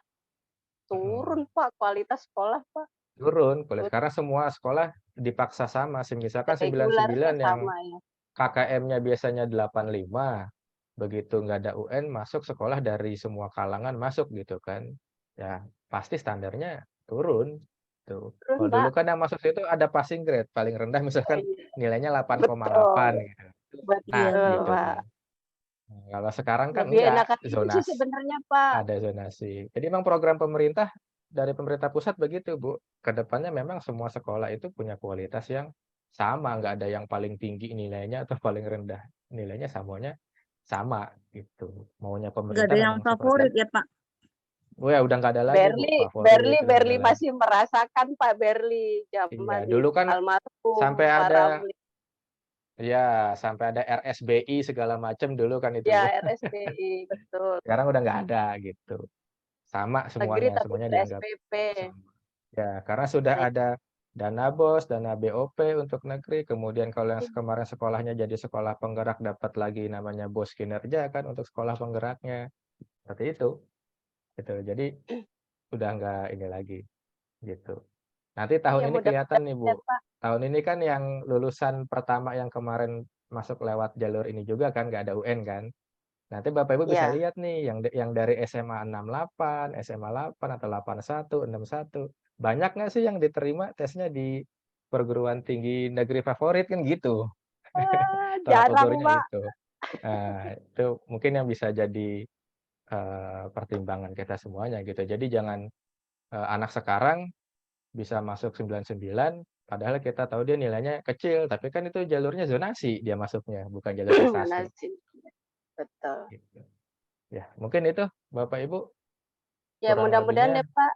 turun Pak kualitas sekolah Pak. turun kualitas. Turun. Karena semua sekolah dipaksa sama. Misalkan Regulernya 99 yang sama ya. KKM-nya biasanya 85, begitu nggak ada UN masuk sekolah dari semua kalangan masuk gitu kan. Ya pasti standarnya turun. Tuh. Turun Kalau dulu Pak. kan yang masuk itu ada passing grade, paling rendah Oh, misalkan iya. nilainya Betul. 8,8 gitu. Nah, Betul gitu Pak. kan. Nah, kalau sekarang kan Lebih enggak, enakan itu sih zonasi, sebenarnya Pak. ada zonasi. Jadi memang program pemerintah dari pemerintah pusat begitu, Bu. Kedepannya memang semua sekolah itu punya kualitas yang sama, nggak ada yang paling tinggi nilainya atau paling rendah nilainya, semuanya sama gitu. Maunya Nggak pemerintah ada yang memang seperti favorit itu. ya Pak. Oh ya udah nggak ada lagi Bu, favorit Berli nggak ada lagi. masih merasakan Pak Berli Iya, zaman dulu kan almarhum sampai Pak ada Ramli. ya sampai ada RSBI segala macam dulu kan itu Bu. Ya RSBI betul. Sekarang udah nggak ada gitu. Sama Negeri semuanya, tapi semuanya dianggap PSBB. sama. Ya, karena sudah Nah, ada dana BOS, dana BOP untuk negeri. Kemudian kalau yang kemarin sekolahnya jadi sekolah penggerak dapat lagi namanya BOS kinerja kan untuk sekolah penggeraknya. Seperti itu. Gitu. Jadi udah nggak ini lagi gitu. Nanti tahun ya ini kelihatan nih mudah-mudahan Bu. Pak. Tahun ini kan yang lulusan pertama yang kemarin masuk lewat jalur ini juga kan nggak ada UN kan. Nanti Bapak Ibu bisa Ya. lihat nih yang dari SMA 68, SMA 8 atau 81, 61. Banyak nggak sih yang diterima tesnya di perguruan tinggi negeri favorit kan gitu. Tolak Jarang ukurnya Pak. itu. Nah, itu mungkin yang bisa jadi pertimbangan kita semuanya gitu. Jadi jangan anak sekarang bisa masuk 99 padahal kita tahu dia nilainya kecil, tapi kan itu jalurnya zonasi dia masuknya, bukan jalur prestasi. Nasib. Betul. Gitu. Ya, mungkin itu Bapak Ibu Ya kurang mudah-mudahan lebihnya ya Pak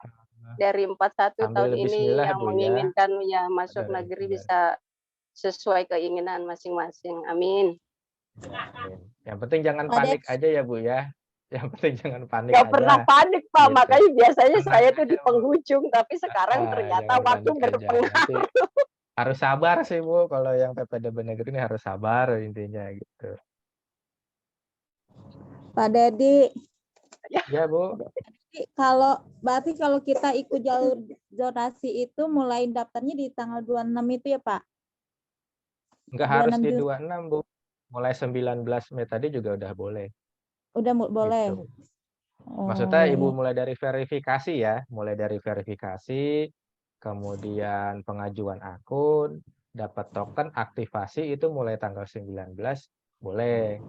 dari 41 tahun sambil ini bismillah yang Bu ya. menginginkan ya masuk Ada negeri bismillah. bisa sesuai keinginan masing-masing. Amin. Amin. Yang penting jangan Pak panik Ded, aja ya Bu ya. Yang penting jangan panik Gak aja. pernah panik Pak, Gitu. makanya biasanya Tenang saya tuh aja di Bu. penghujung, tapi sekarang ternyata Jangan waktu panik aja. berpengaruh. Nanti harus sabar sih Bu, kalau yang PPDB negeri ini harus sabar intinya gitu. Pak Dedi, Ya Bu, berarti kalau kita ikut jalur zonasi itu mulai daftarnya di tanggal 26 itu ya Pak? nggak harus 26 di Juni 26 Bu. Mulai 19 Mei tadi juga udah boleh. udah boleh. Gitu. Oh, Maksudnya ya, Ibu ya. mulai dari verifikasi ya, mulai dari verifikasi, kemudian pengajuan akun, dapat token, aktivasi itu mulai tanggal 19 boleh,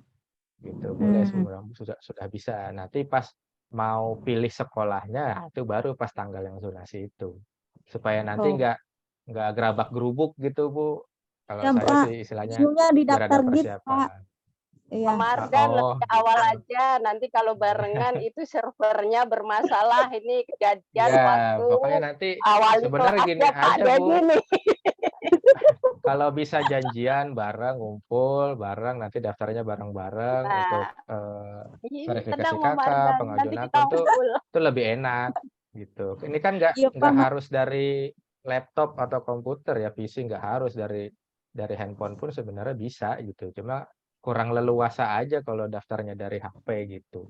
gitu, boleh Hmm. sudah bisa. Nanti pas mau pilih sekolahnya itu baru pas tanggal yang zonasi itu, supaya nanti Oh, nggak gerabak gerubuk gitu Bu. Kalau ya saya Pak, sih istilahnya bingungnya di biar ada daftar gitu Pak. persiapan. Iya. Mardan Oh, lebih awal gitu. aja, nanti kalau barengan itu servernya bermasalah, ini kejadian Ya, waktu pokoknya nanti awali sebenarnya gini kelasnya Pak aja Dedi Bu. nih. Kalau bisa janjian bareng, ngumpul bareng, nanti daftarnya bareng-bareng untuk Nah, ini verifikasi tenang Pak kakak, Mardan, nanti pengajuan kita akun ngumpul. tuh lebih enak gitu. Ini kan Iya Pak, nggak harus dari laptop atau komputer ya, PC nggak harus dari handphone pun sebenarnya bisa gitu. Cuma kurang leluasa aja kalau daftarnya dari HP gitu.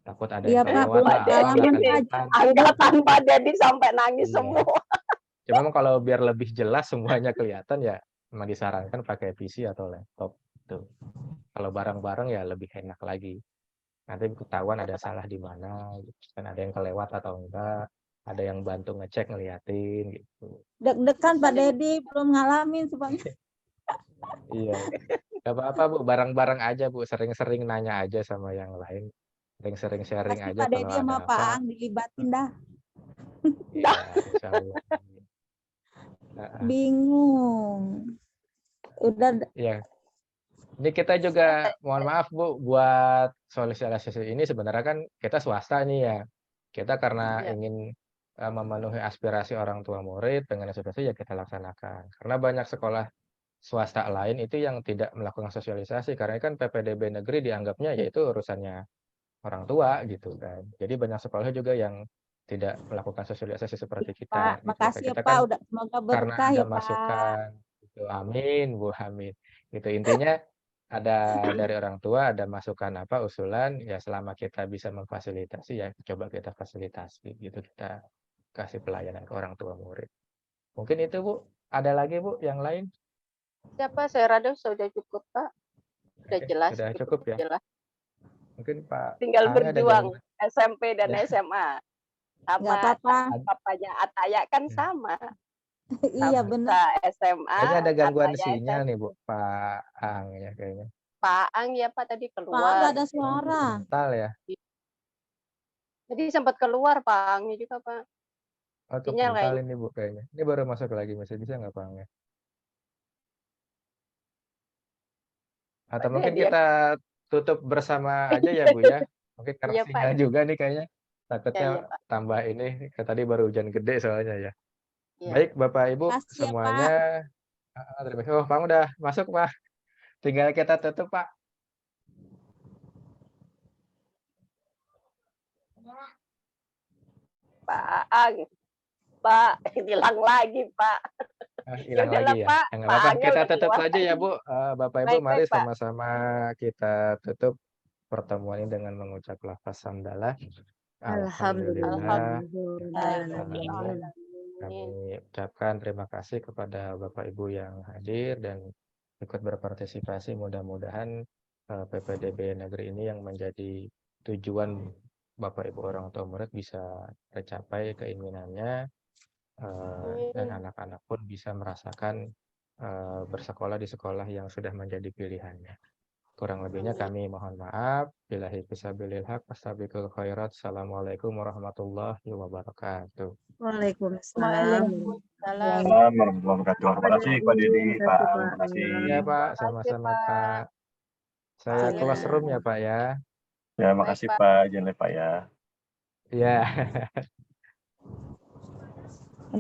Takut ada iya yang Pak, kelewat Pak lah, apa Dedi nggak ini kelihatan. angkatan Pak Dedi sampai nangis Iya. semua. Cuma memang kalau biar lebih jelas semuanya kelihatan ya memang disarankan pakai PC atau laptop tuh. Kalau bareng-bareng ya lebih enak lagi. Nanti ketahuan ada salah di mana, gitu. Kan ada yang kelewat atau enggak, ada yang bantu ngecek ngeliatin gitu. deg-degan Pak Dedi belum ngalamin semuanya. Iya. Gak apa-apa Bu, bareng-bareng aja Bu, sering-sering nanya aja sama yang lain. Sering-sering sharing Pasti aja Pak kalau Dedi ada sama Pak apa. Ang dilibatin dah. Iya, insya Allah. Bingung. Udah Iya. Ini kita juga mohon maaf Bu buat sosialisasi ini sebenarnya kan kita swasta nih ya. Kita karena Iya. ingin memenuhi aspirasi orang tua murid dengan asosiasi ya kita laksanakan. Karena banyak sekolah swasta lain itu yang tidak melakukan sosialisasi karena kan PPDB negeri dianggapnya yaitu urusannya orang tua gitu kan. Jadi banyak sekolah juga yang tidak melakukan sosialisasi seperti Pak, kita gitu. makasih ya Kita Pak, kan udah semoga karena berkah ada ya Pak. masukan gitu. Amin, Bu, amin. Gitu intinya ada dari orang tua ada masukan apa usulan ya selama kita bisa memfasilitasi ya coba kita fasilitasi gitu kita kasih pelayanan ke orang tua murid. Mungkin itu Bu, ada lagi Bu yang lain? Siapa? Saya rada sudah cukup, Pak. Sudah Oke, jelas, sudah cukup ya. jelas. Mungkin Pak Tinggal Ang ada berjuang gangguan. SMP dan Ya. SMA. Nggak Sama apa-apa. papanya Ataya kan Ya. sama. Iya benar. SMA, Kayaknya ada gangguan Ataya sinyal nih Bu, SMP. Pak Ang ya kayaknya. Pak Ang ya Pak tadi Pak, nggak keluar. ada suara. Mental ya. Jadi sempat keluar Pak Angnya juga Pak. Oh, Sinyal mental kayaknya. ini Bu kayaknya. Ini baru masuk lagi masih bisa nggak Pak Ang ya? Atau Dia- mungkin dia- kita tutup bersama aja ya Bu ya. Mungkin karena Iya, Pak. sinyal juga nih kayaknya. Takutnya Iya, Pak. tambah ini, tadi baru hujan gede soalnya ya. Iya. Baik Bapak Ibu Makasih ya, semuanya. Terima kasih. Oh, Pak Ang udah masuk Pak. Tinggal kita tutup Pak. Pak Ang. Pak, hilang lagi Pak. Hilang Yaudahlah, lagi ya. Pak. Ya, nggak Pak apa-apa. Angnya Kita udah tutup keluar. saja ya Bu. Bapak Ibu Baik, mari baik, Pak. sama-sama kita tutup pertemuan ini dengan mengucap lafaz hamdalah. Alhamdulillah. Alhamdulillah. Kami ucapkan terima kasih kepada Bapak Ibu yang hadir dan ikut berpartisipasi. Mudah-mudahan PPDB negeri ini yang menjadi tujuan Bapak Ibu orang tua murid bisa tercapai keinginannya dan anak-anak pun bisa merasakan bersekolah di sekolah yang sudah menjadi pilihannya. Kurang lebihnya kami mohon maaf. Billahi fisabilil haq, fastabiqul khairat. Assalamualaikum warahmatullahi wabarakatuh. Waalaikumsalam. Assalamualaikum warahmatullahi wabarakatuh. Terima kasih Pak Dedi, Pak Ang. Terima kasih. Ya Pak, sama-sama Pak. Saya Pak. close room ya Pak ya. Ya, makasih Pak. Jangan lupa ya. Ya.